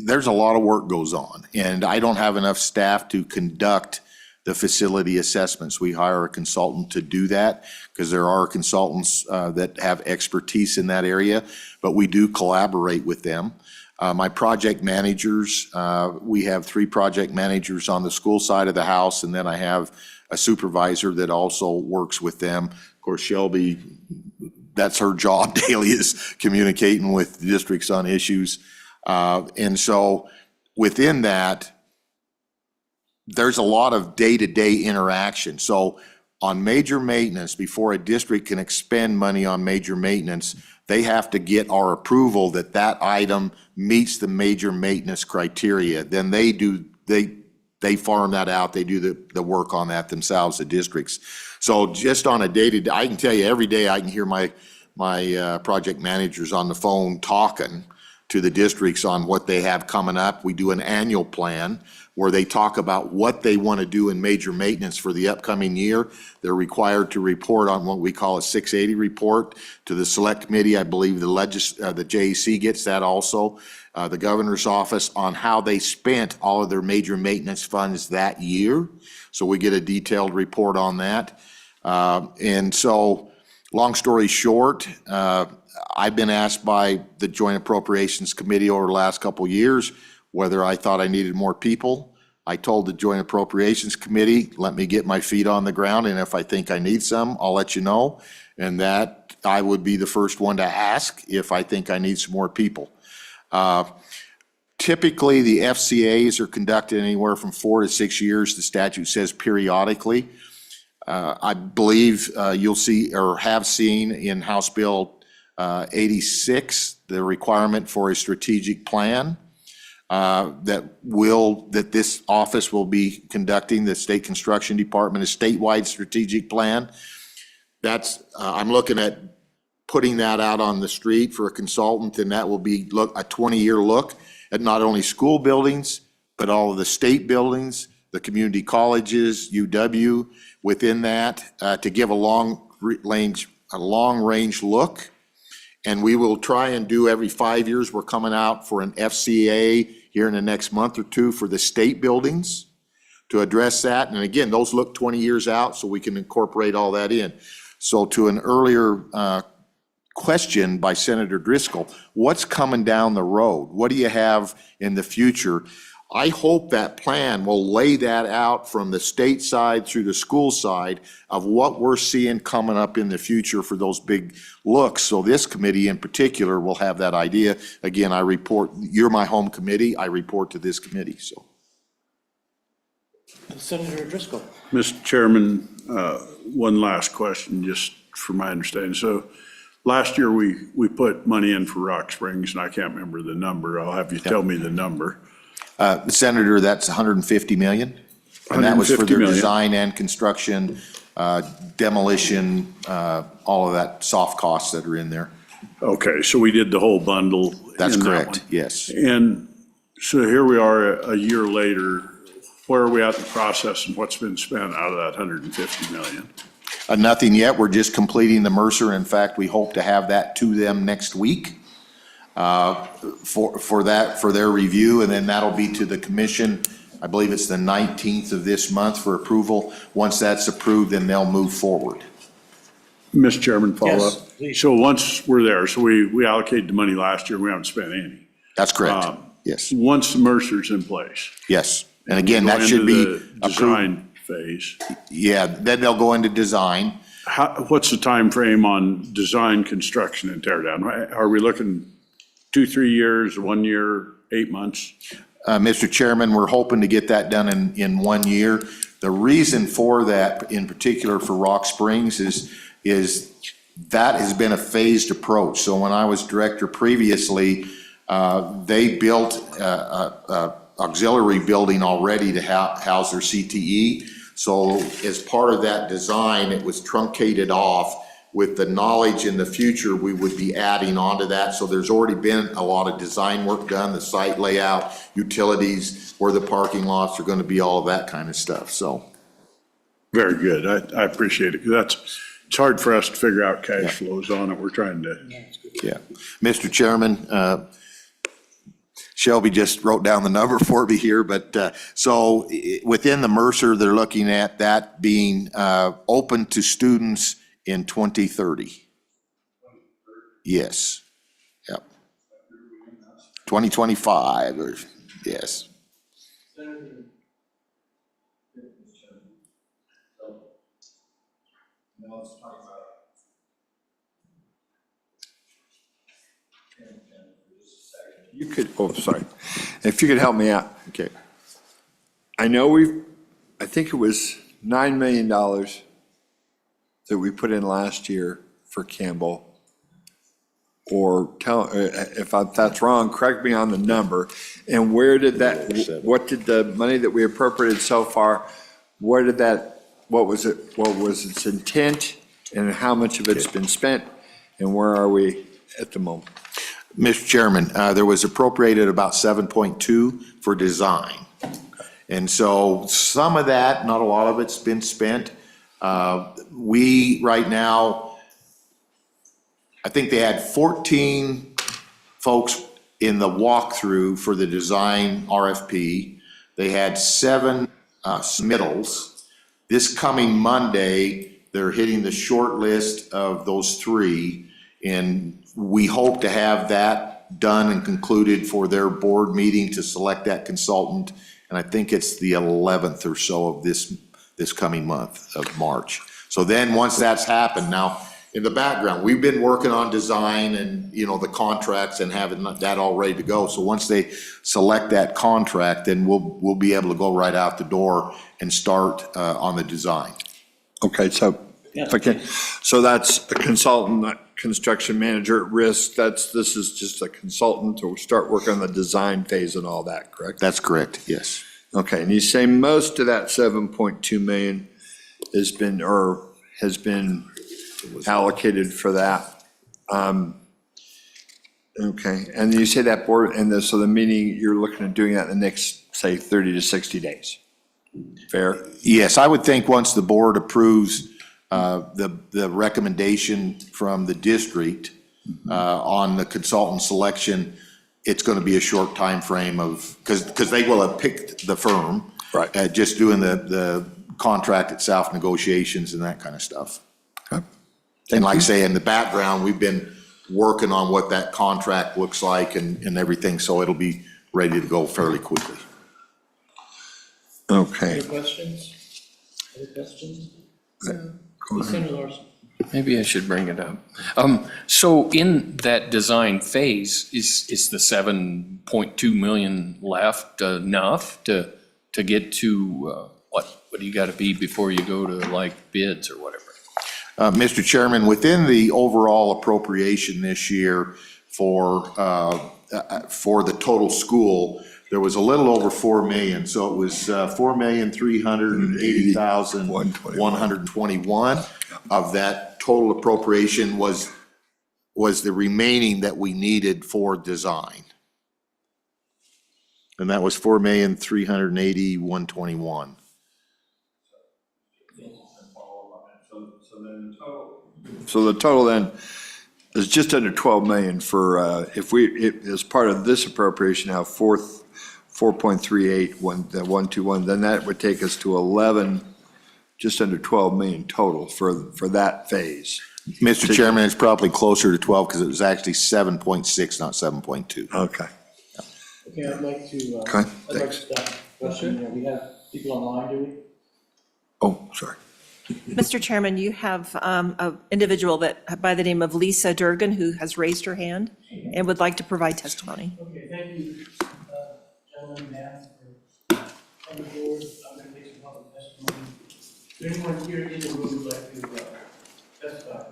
there's a lot of work goes on, and I don't have enough staff to conduct the facility assessments. We hire a consultant to do that because there are consultants that have expertise in that area, but we do collaborate with them. My project managers, we have 3 project managers on the school side of the house, and then I have a supervisor that also works with them. Of course, Shelby, that's her job daily, is communicating with districts on issues. And so within that, there's a lot of day-to-day interaction. So on major maintenance, before a district can expend money on major maintenance, they have to get our approval that that item meets the major maintenance criteria. Then they farm that out. They do the work on that themselves, the districts. So just on a day-to-day, I can tell you every day I can hear my project managers on the phone talking to the districts on what they have coming up. We do an annual plan where they talk about what they want to do in major maintenance for the upcoming year. They're required to report on what we call a 680 report to the select committee. I believe the JEC gets that also. The governor's office on how they spent all of their major maintenance funds that year. So we get a detailed report on that. And so, long story short, I've been asked by the Joint Appropriations Committee over the last couple of years whether I thought I needed more people. I told the Joint Appropriations Committee, let me get my feet on the ground, and if I think I need some, I'll let you know. And that I would be the first one to ask if I think I need some more people. Typically, the FCAs are conducted anywhere from 4 to 6 years. The statute says periodically. I believe you'll see or have seen in House Bill 86 the requirement for a strategic plan that this office will be conducting. The State Construction Department, a statewide strategic plan. That's I'm looking at putting that out on the street for a consultant, and that will be a 20-year look at not only school buildings, but all of the state buildings, the community colleges, UW, within that, to give a long range look. And we will try and do every 5 years. We're coming out for an FCA here in the next month or two for the state buildings to address that. And again, those look 20 years out, so we can incorporate all that in. So to an earlier question by Senator Driscoll, what's coming down the road? What do you have in the future? I hope that plan will lay that out from the state side through the school side of what we're seeing coming up in the future for those big looks. So this committee in particular will have that idea. Again, I report, you're my home committee, I report to this committee, so. Senator Driscoll. Mr. Chairman, one last question, just for my understanding. So last year, we put money in for Rock Springs, and I can't remember the number. I'll have you tell me the number. Senator, that's 150 million. And that was for 150 their million. design and construction, demolition, all of that soft costs that are in there. Okay, so we did the whole bundle. That's in that correct, one. yes. And so here we are a year later. Where are we at in the process, and what's been spent out of that 150 million? Nothing yet. We're just completing the Mercer. In fact, we hope to have that to them next week for their review, and then that'll be to the commission. I believe it's the 19th of this month for approval. Once that's approved, then they'll move forward. Mr. Chairman, follow Yes, up. please. So once we're there, so we allocated the money last year, we haven't spent any. That's correct. Yes, Once the Mercer's in place. yes. And again, go that should be into the approved. Design phase. Yeah, then they'll go into design. What's the time frame on design, construction, and tear down? Are we looking 2, 3 years, 1 year, 8 months? Mr. Chairman, we're hoping to get that done in 1 year. The reason for that, in particular for Rock Springs, is that has been a phased approach. So when I was director previously, they built a auxiliary building already to house their CTE. So as part of that design, it was truncated off. With the knowledge in the future, we would be adding on to that. So there's already been a lot of design work done, the site layout, utilities, where the parking lots are going to be, all of that kind of stuff, so. Very good. I appreciate it, because it's hard for us to figure out cash flows on it. We're trying to. Yeah. Mr. Chairman, Shelby just wrote down the number for me here, but so within the Mercer, they're looking at that being open to students in 2030. Yes. Yep. 2025, or, yes. You could, oh, sorry. If you could help me out. Okay. I know I think it was $9 million that we put in last year for Campbell. Or if that's wrong, correct me on the number. And where did that, what did the money that we appropriated so far, what was its intent, and how much of it's been spent, and where are we at the moment? Mr. Chairman, there was appropriated about 7.2 for design. And so some of that, not a lot of it's been spent. We, right now, I think they had 14 folks in the walkthrough for the design RFP. They had 7 submittals. This coming Monday, they're hitting the short list of those 3, and we hope to have that done and concluded for their board meeting to select that consultant. And I think it's the 11th or so of this coming month of March. So then, once that's happened, now, in the background, we've been working on design and, the contracts and having that all ready to go. So once they select that contract, then we'll be able to go right out the door and start on the design. Okay, so, okay, so that's a consultant, not construction manager at risk. This is just a consultant to start working on the design phase and all that, correct? That's correct, yes. Okay, and you say most of that 7.2 million has been allocated for that. Okay, and you say that board, so the meeting, you're looking at doing that in the next, say, 30 to 60 days. Fair? Yes, I would think once the board approves the recommendation from the district on the consultant selection, it's going to be a short time frame of, because they will have picked the firm. Right. Just doing the contract itself, negotiations and that kind of stuff. Okay. And like I say, in the background, we've been working on what that contract looks like and everything, so it'll be ready to go fairly quickly. Okay. Questions? Other questions? Go ahead. Senator Larson. Maybe I should bring it up. So in that design phase, is the 7.2 million left enough to get to, what do you got to be before you go to like bids or whatever? Mr. Chairman, within the overall appropriation this year for the total school, there was a little over 4 million. So it was 4,380,121 of that total appropriation was the remaining that we needed for design. And that was 4,380,121. So the total then is just under 12 million for, if as part of this appropriation, now 4.38121, then that would take us to 11, just under 12 million total for that phase. Mr. Chairman, it's probably closer to 12 because it was actually 7.6, not 7.2. Okay. Okay, I'd like to, Okay, I'd like thanks. to stop the question here. We have people online, do we? Oh, sorry. Mr. Chairman, you have an individual that, by the name of Lisa Durgan, who has raised her hand and would like to provide testimony. Okay, thank you, gentlemen and ma'am, for coming forward. I'm going to take some public testimony. Is there anyone here in the room who'd like to testify?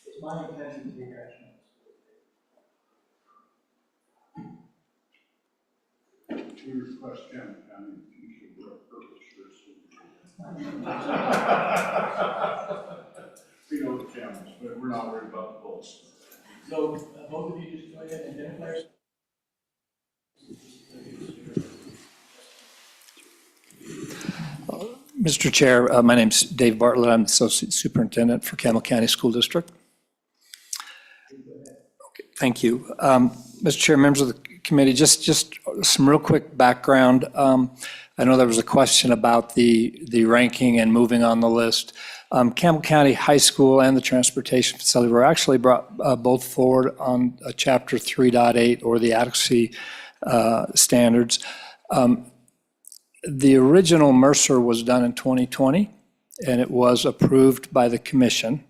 It's my intention to take action. We request Campbell County to purpose We know the camels, but we're not worried about the bulls. So both of you just go ahead and identify yourself. Mr. Chair, my name's Dave Bartlett. I'm the Associate Superintendent for Campbell County School District. Okay, thank you. Mr. Chair, members of the committee, just some real quick background. I know there was a question about the ranking and moving on the list. Campbell County High School and the transportation facility were actually brought both forward on Chapter 3.8 or the adequacy standards. The original Mercer was done in 2020, and it was approved by the commission.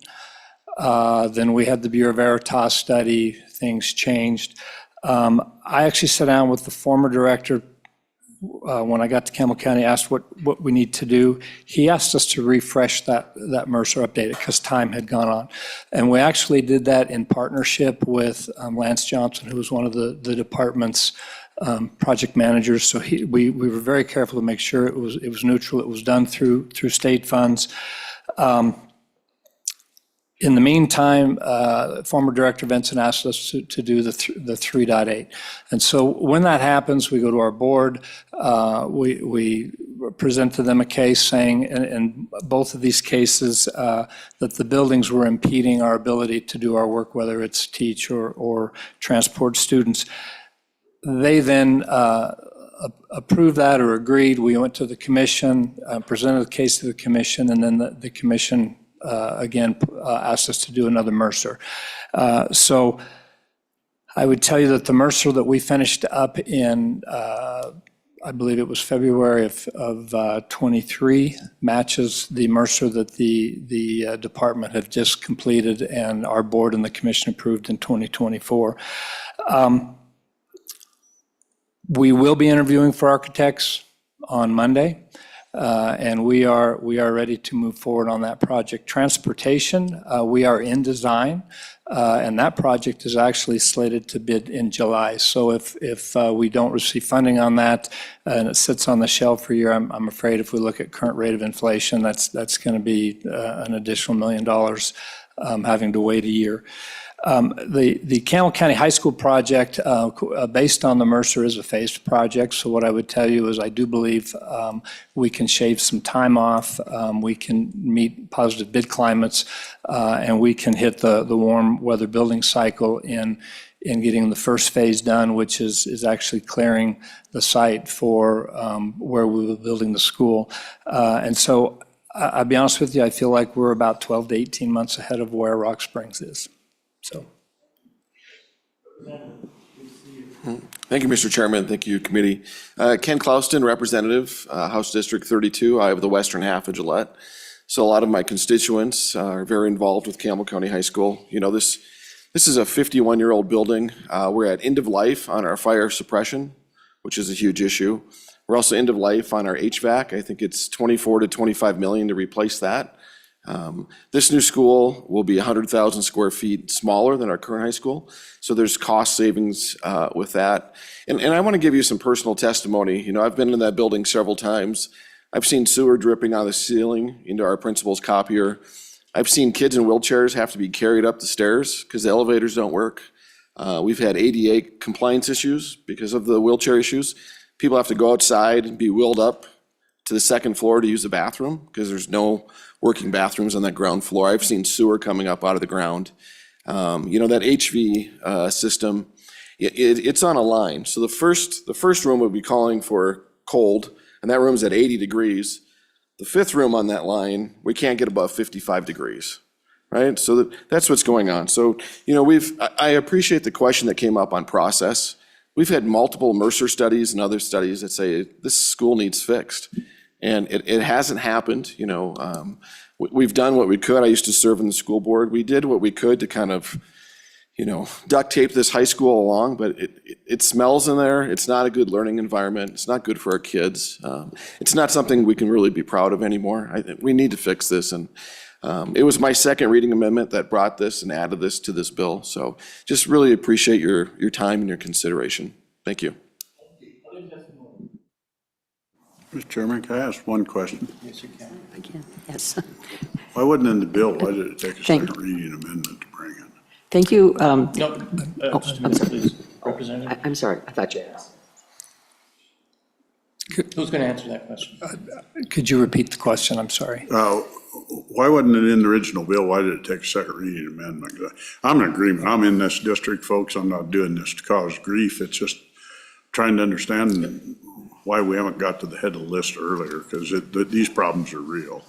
Then we had the Bureau Veritas study, things changed. I actually sat down with the former director when I got to Campbell County, asked what we need to do. He asked us to refresh that Mercer update because time had gone on. And we actually did that in partnership with Lance Johnson, who was one of the department's project managers. So we were very careful to make sure it was neutral. It was done through state funds. In the meantime, former Director Vincent asked us to do the 3.8. And so when that happens, we go to our board, we present to them a case saying, in both of these cases, that the buildings were impeding our ability to do our work, whether it's teach or transport students. They then approved that or agreed. We went to the commission, presented the case to the commission, and then the commission again asked us to do another Mercer. So I would tell you that the Mercer that we finished up in, I believe it was February of 23, matches the Mercer that the department had just completed and our board and the commission approved in 2024. We will be interviewing for architects on Monday. And we are ready to move forward on that project. Transportation, we are in design, and that project is actually slated to bid in July. So if we don't receive funding on that and it sits on the shelf for a year, I'm afraid if we look at current rate of inflation, that's going to be an additional $1 million having to wait a year. The Campbell County High School project, based on the Mercer, is a phased project. So what I would tell you is I do believe we can shave some time off, we can meet positive bid climates, and we can hit the warm weather building cycle in getting the first phase done, which is actually clearing the site for where we were building the school. And so I'll be honest with you, I feel like we're about 12 to 18 months ahead of where Rock Springs is. So. Thank you, Mr. Chairman. Thank you, committee. Ken Clouston, representative, House District 32. I have the western half of Gillette. So a lot of my constituents are very involved with Campbell County High School. You know, this is a 51-year-old building. We're at end of life on our fire suppression, which is a huge issue. We're also end of life on our HVAC. I think it's 24 to 25 million to replace that. This new school will be 100,000 square feet smaller than our current high school. So there's cost savings with that. And I want to give you some personal testimony. You know, I've been in that building several times. I've seen sewer dripping out of the ceiling into our principal's copier. I've seen kids in wheelchairs have to be carried up the stairs because the elevators don't work. We've had ADA compliance issues because of the wheelchair issues. People have to go outside and be wheeled up to the second floor to use the bathroom because there's no working bathrooms on that ground floor. I've seen sewer coming up out of the ground. You know, that HV system, it's on a line. So the first room would be calling for cold, and that room's at 80 degrees. The fifth room on that line, we can't get above 55 degrees, right? So that's what's going on. So, I appreciate the question that came up on process. We've had multiple Mercer studies and other studies that say this school needs fixed. And it hasn't happened, we've done what we could. I used to serve in the school board. We did what we could to kind of, duct tape this high school along, but it smells in there. It's not a good learning environment. It's not good for our kids. It's not something we can really be proud of anymore. We need to fix this. And it was my second reading amendment that brought this and added this to this bill. So just really appreciate your time and your consideration. Thank you. Mr. Chairman, can I ask one question? Yes, you can. I can, yes. Why wasn't it in the bill? Why did it take a Thank- second reading amendment to bring it? Thank you. No, just a minute, please. Representative, I'm sorry, I thought you asked. who's going to answer that question? Could you repeat the question? I'm sorry. Why wasn't it in the original bill? Why did it take a second reading amendment? I'm in agreement. I'm in this district, folks. I'm not doing this to cause grief. It's just trying to understand why we haven't got to the head of the list earlier, because these problems are real.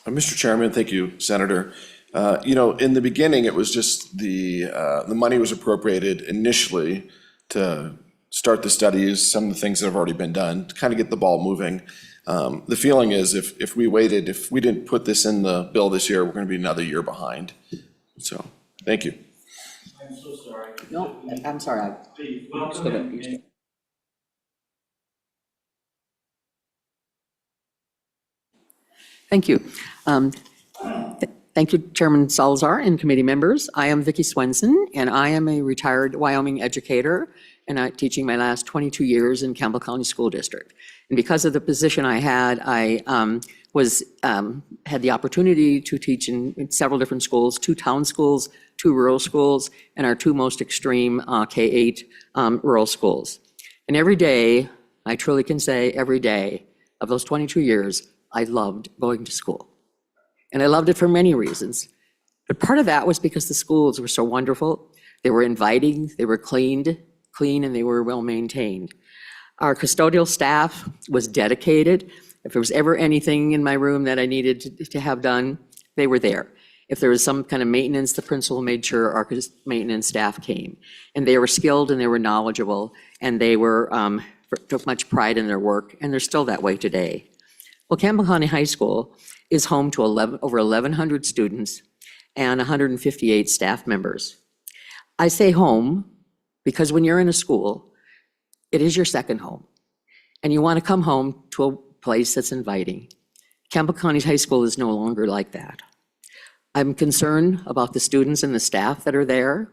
Mr. Chairman, thank you, Senator. In the beginning, it was just the money was appropriated initially to start the studies, some of the things that have already been done, to kind of get the ball moving. The feeling is if we waited, if we didn't put this in the bill this year, we're going to be another year behind. So, thank you. I'm so sorry. No, I'm sorry. Thank you. Thank you, Chairman Salazar and committee members. I am Vicki Swenson, and I am a retired Wyoming educator, and I'm teaching my last 22 years in Campbell County School District. And because of the position I had, I had the opportunity to teach in several different schools, 2 town schools, 2 rural schools, and our 2 most extreme K-8 rural schools. And every day, I truly can say every day of those 22 years, I loved going to school. And I loved it for many reasons. But part of that was because the schools were so wonderful. They were inviting, they were clean, and they were well maintained. Our custodial staff was dedicated. If there was ever anything in my room that I needed to have done, they were there. If there was some kind of maintenance, the principal made sure our maintenance staff came. And they were skilled and they were knowledgeable, and they took much pride in their work, and they're still that way today. Well, Campbell County High School is home to over 1,100 students and 158 staff members. I say home because when you're in a school, it is your second home. And you want to come home to a place that's inviting. Campbell County High School is no longer like that. I'm concerned about the students and the staff that are there.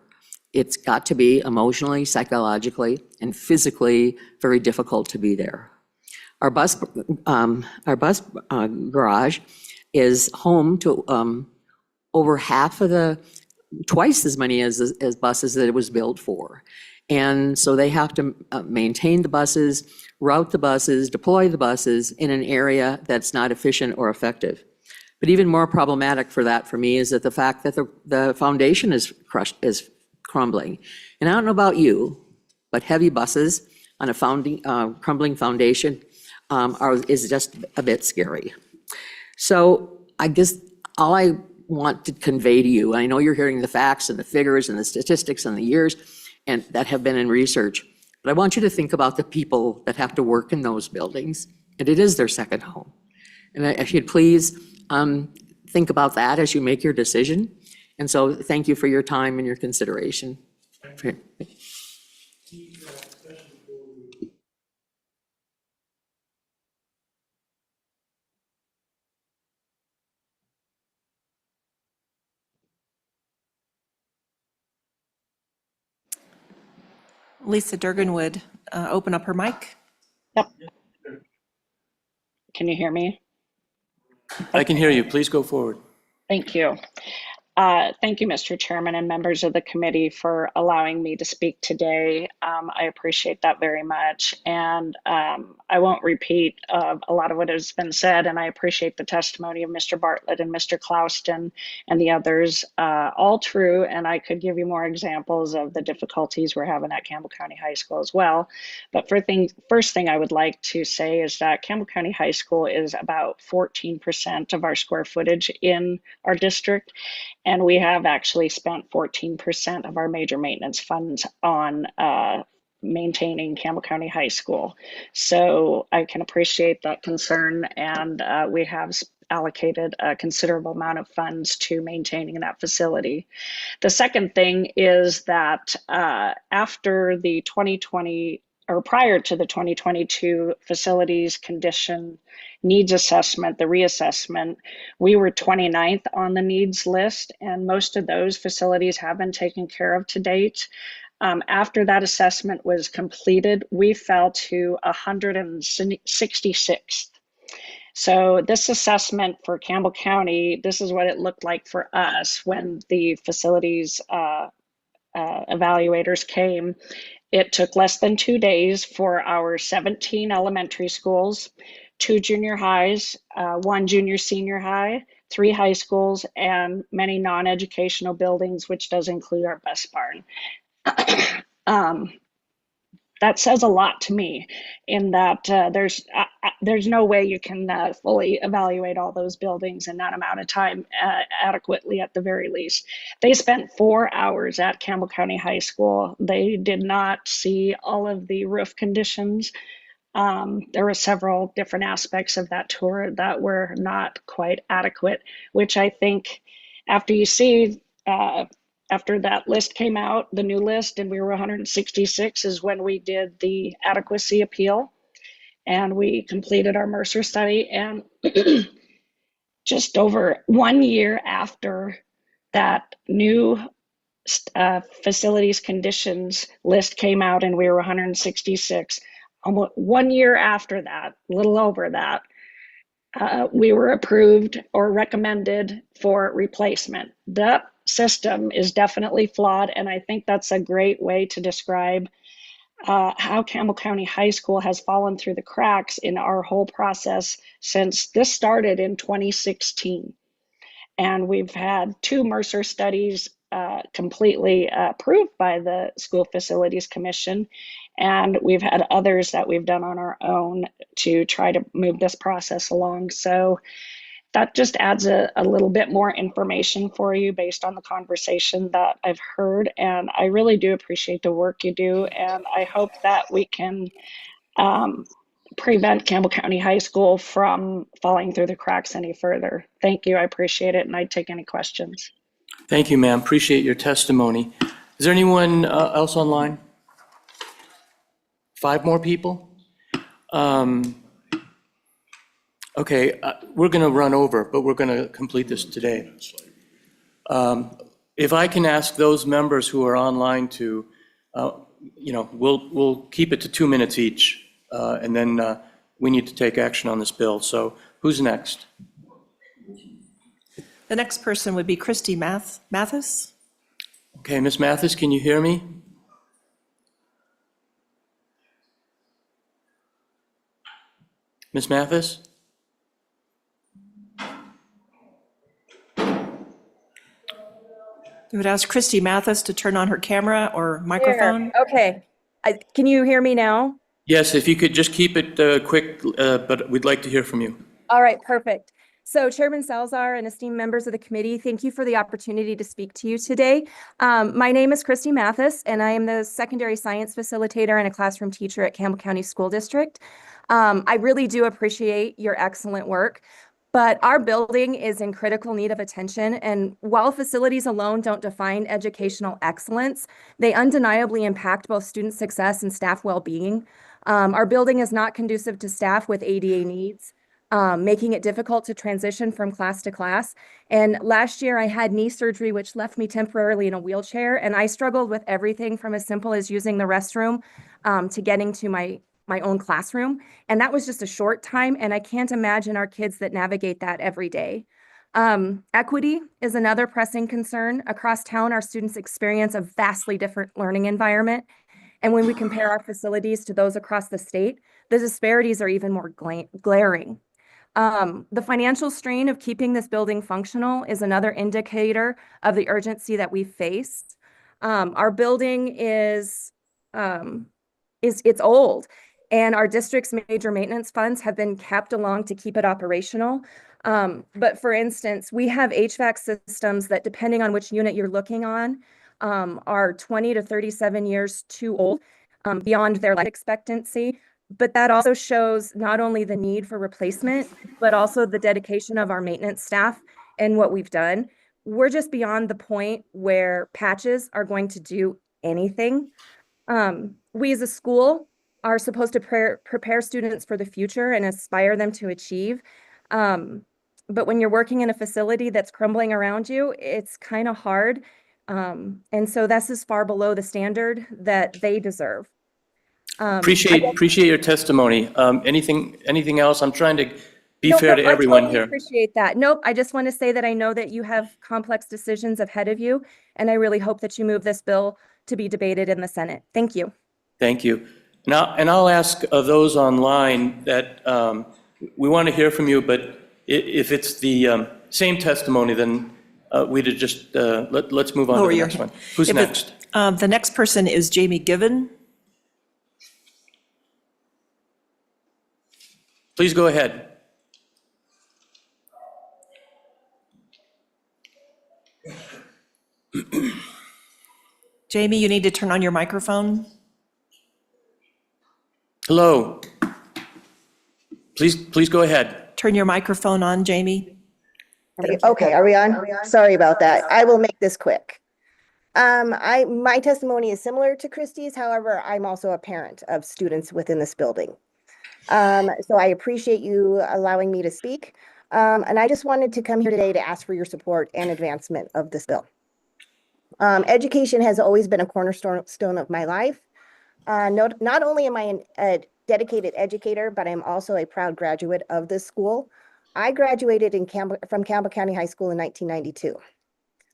It's got to be emotionally, psychologically, and physically very difficult to be there. Our bus garage is home to over half of twice as many as buses that it was built for. And so they have to maintain the buses, route the buses, deploy the buses in an area that's not efficient or effective. But even more problematic for me is that the fact that the foundation is crumbling. And I don't know about you, but heavy buses on a crumbling foundation is just a bit scary. So I guess all I want to convey to you, I know you're hearing the facts and the figures and the statistics and the years and that have been in research, but I want you to think about the people that have to work in those buildings, and it is their second home. And if you'd please think about that as you make your decision. And so thank you for your time and your consideration. Lisa Durgan would open up her mic. Yep. Can you hear me? I can hear you. Please go forward. Thank you. Thank you, Mr. Chairman and members of the committee for allowing me to speak today. I appreciate that very much. And I won't repeat a lot of what has been said, and I appreciate the testimony of Mr. Bartlett and Mr. Clouston and the others. All true, and I could give you more examples of the difficulties we're having at Campbell County High School as well. But first thing I would like to say is that Campbell County High School is about 14% of our square footage in our district. And we have actually spent 14% of our major maintenance funds on maintaining Campbell County High School. So I can appreciate that concern, and we have allocated a considerable amount of funds to maintaining that facility. The second thing is that after the 2020 or prior to the 2022 facilities condition needs assessment, the reassessment, we were 29th on the needs list, and most of those facilities have been taken care of to date. After that assessment was completed, we fell to 166th. So this assessment for Campbell County, this is what it looked like for us when the facilities evaluators came. It took less than 2 days for our 17 elementary schools, 2 junior highs, 1 junior senior high, 3 high schools, and many non-educational buildings, which does include our bus barn. That says a lot to me in that there's no way you can fully evaluate all those buildings in that amount of time adequately at the very least. They spent 4 hours at Campbell County High School. They did not see all of the roof conditions. There were several different aspects of that tour that were not quite adequate, which I think after you see after that list came out, the new list, and we were 166 is when we did the adequacy appeal, and we completed our Mercer study. And just over 1 year after that new facilities conditions list came out and we were 166, almost 1 year after that, a little over that, we were approved or recommended for replacement. That system is definitely flawed, and I think that's a great way to describe how Campbell County High School has fallen through the cracks in our whole process since this started in 2016. And we've had 2 Mercer studies completely approved by the School Facilities Commission, and we've had others that we've done on our own to try to move this process along. So that just adds a little bit more information for you based on the conversation that I've heard. And I really do appreciate the work you do. And I hope that we can prevent Campbell County High School from falling through the cracks any further. Thank you. I appreciate it. And I'd take any questions. Thank you, ma'am. Appreciate your testimony. Is there anyone else online? 5 more people? Okay, we're going to run over, but we're going to complete this today. If I can ask those members who are online to, we'll keep it to 2 minutes each, and then we need to take action on this bill. So who's next? The next person would be Christy Mathis. Okay, Ms. Mathis, can you hear me? Ms. Mathis? We would ask Christy Mathis to turn on her camera or microphone. There. Okay. Can you hear me now? Yes, if you could just keep it quick, but we'd like to hear from you. All right, perfect. So Chairman Salazar and esteemed members of the committee, thank you for the opportunity to speak to you today. My name is Christy Mathis, and I am the secondary science facilitator and a classroom teacher at Campbell County School District. I really do appreciate your excellent work, but our building is in critical need of attention. And while facilities alone don't define educational excellence, they undeniably impact both student success and staff well-being. Our building is not conducive to staff with ADA needs, making it difficult to transition from class to class. And last year I had knee surgery, which left me temporarily in a wheelchair. And I struggled with everything from as simple as using the restroom to getting to my own classroom. And that was just a short time. And I can't imagine our kids that navigate that every day. Equity is another pressing concern. Across town, our students experience a vastly different learning environment. And when we compare our facilities to those across the state, the disparities are even more glaring. The financial strain of keeping this building functional is another indicator of the urgency that we face. Our building is it's old, and our district's major maintenance funds have been kept along to keep it operational. But for instance, we have HVAC systems that, depending on which unit you're looking on, are 20 to 37 years too old, beyond their life expectancy. But that also shows not only the need for replacement, but also the dedication of our maintenance staff and what we've done. We're just beyond the point where patches are going to do anything. We as a school are supposed to prepare students for the future and aspire them to achieve. But when you're working in a facility that's crumbling around you, it's kind of hard. And so this is far below the standard that they deserve. Appreciate your testimony. Anything else? I'm trying to be Nope, fair nope, to everyone I totally here. appreciate that. Nope, I just want to say that I know that you have complex decisions ahead of you, and I really hope that you move this bill to be debated in the Senate. Thank you. Thank you. Now, and I'll ask those online that we want to hear from you, but if it's the same testimony, then we'd just, let's move on to Lower the your next hand. one. Who's If next? The next person is Jamie Given. Please go ahead. Jamie, you need to turn on your microphone. Hello. Please go ahead. Turn your microphone on, Jamie. Okay, are we on? Sorry about that. I will make this quick. My testimony is similar to Christie's. However, I'm also a parent of students within this building. So I appreciate you allowing me to speak. And I just wanted to come here today to ask for your support and advancement of this bill. Education has always been a cornerstone of my life. Not only am I a dedicated educator, but I'm also a proud graduate of this school. I graduated from Campbell County High School in 1992.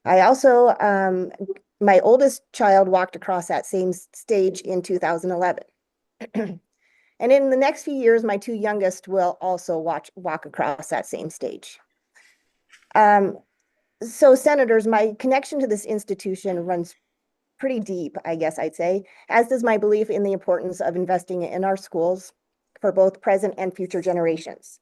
I also, my oldest child walked across that same stage in 2011. And in the next few years, my two youngest will also walk across that same stage. So senators, my connection to this institution runs pretty deep, I guess I'd say, as does my belief in the importance of investing in our schools for both present and future generations.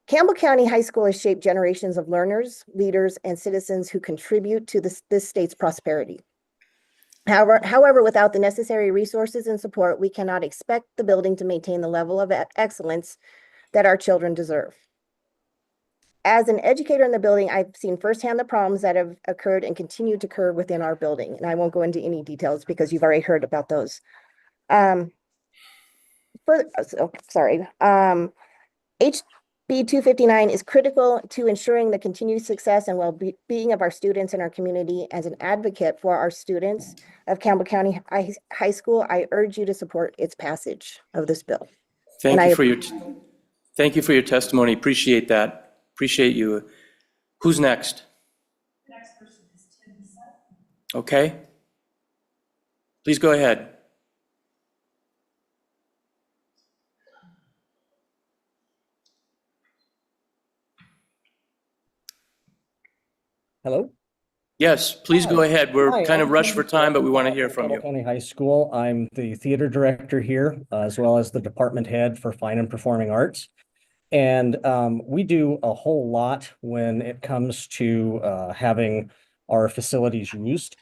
Campbell County High School has shaped generations of learners, leaders, and citizens who contribute to this state's prosperity. However, without the necessary resources and support, we cannot expect the building to maintain the level of excellence that our children deserve. As an educator in the building, I've seen firsthand the problems that have occurred and continue to occur within our building. And I won't go into any details because you've already heard about those. HB 259 is critical to ensuring the continued success and well-being of our students and our community. As an advocate for our students of Campbell County High School, I urge you to support its passage of this bill. Thank you for your testimony. Appreciate that. Appreciate you. Who's next? The next person is Tim. Okay. Please go ahead. Hello? Yes, please go ahead. We're Hi, kind of I'm rushed Tim for time, but we want to Smith hear from from you. Campbell County High School. I'm the theater director here, as well as the department head for fine and performing arts. And we do a whole lot when it comes to having our facilities used.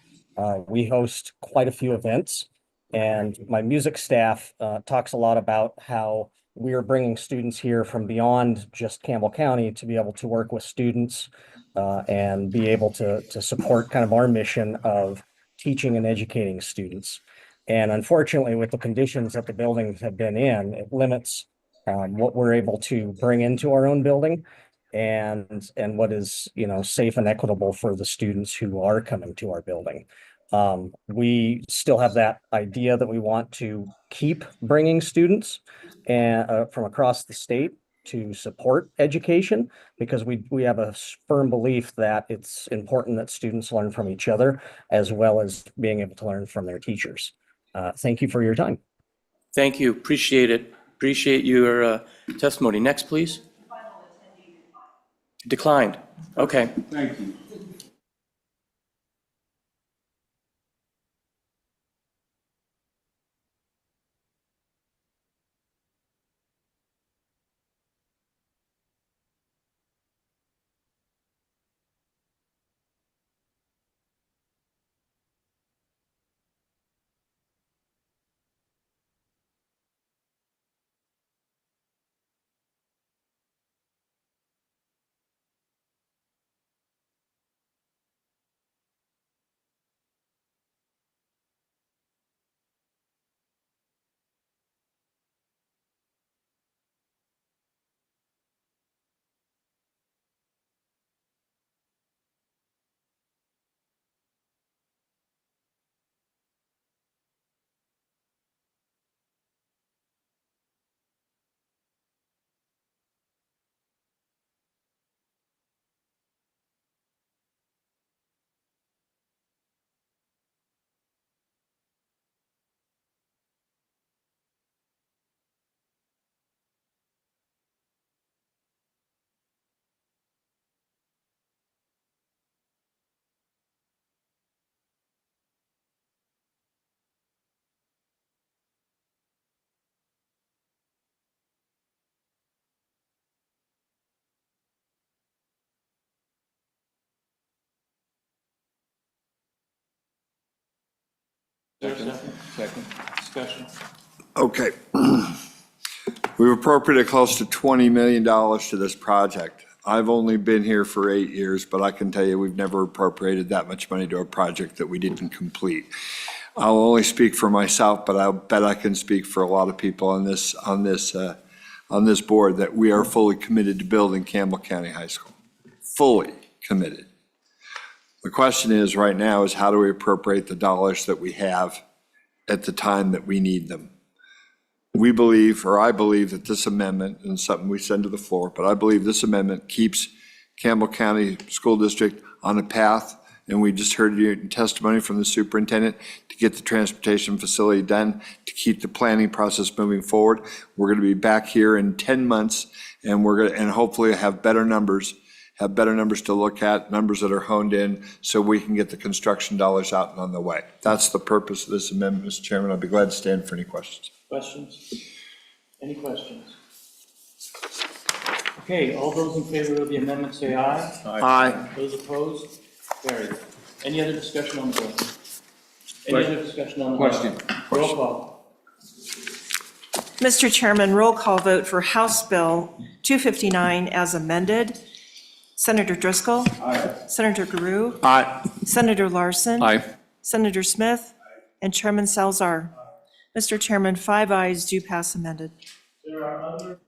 We host quite a few events, and my music staff talks a lot about how we are bringing students here from beyond just Campbell County to be able to work with students and be able to support kind of our mission of teaching and educating students. And unfortunately, with the conditions that the buildings have been in, it limits what we're able to bring into our own building and what is, safe and equitable for the students who are coming to our building. We still have that idea that we want to keep bringing students from across the state. to support education because we have a firm belief that it's important that students learn from each other as well as being able to learn from their teachers. Thank you for your time. Thank you, appreciate it. Appreciate your testimony. Next, please. Declined. Okay. Thank you. Second. Discussion. Okay. We've appropriated close to $20 million to this project. I've only been here for 8 years, but I can tell you we've never appropriated that much money to a project that we didn't complete. I'll only speak for myself, but I'll bet I can speak for a lot of people on this board that we are fully committed to building Campbell County High School. Fully committed. The question is right now is how do we appropriate the dollars that we have at the time that we need them? We believe, or I believe, that this amendment, and something we send to the floor, but I believe this amendment keeps Campbell County School District on a path, and we just heard your testimony from the superintendent to get the transportation facility done, to keep the planning process moving forward. We're going to be back here in 10 months, and we're going to, and hopefully have better numbers to look at, numbers that are honed in, so we can get the construction dollars out and on the way. That's the purpose of this amendment, Mr. Chairman. I'll be glad to stand for any questions. Questions? Any questions? Okay, all those in favor of the amendment say aye. Aye. Those opposed? Carried. Any other discussion on the bill? Any other discussion on the bill? Question. Roll call. Mr. Chairman, roll call vote for House Bill 259 as amended. Senator Driscoll. Aye. Senator Guru. Aye. Senator Larson. Aye. Senator Smith. And Chairman Salzar. Mr. Chairman, 5 ayes do pass amended. There are other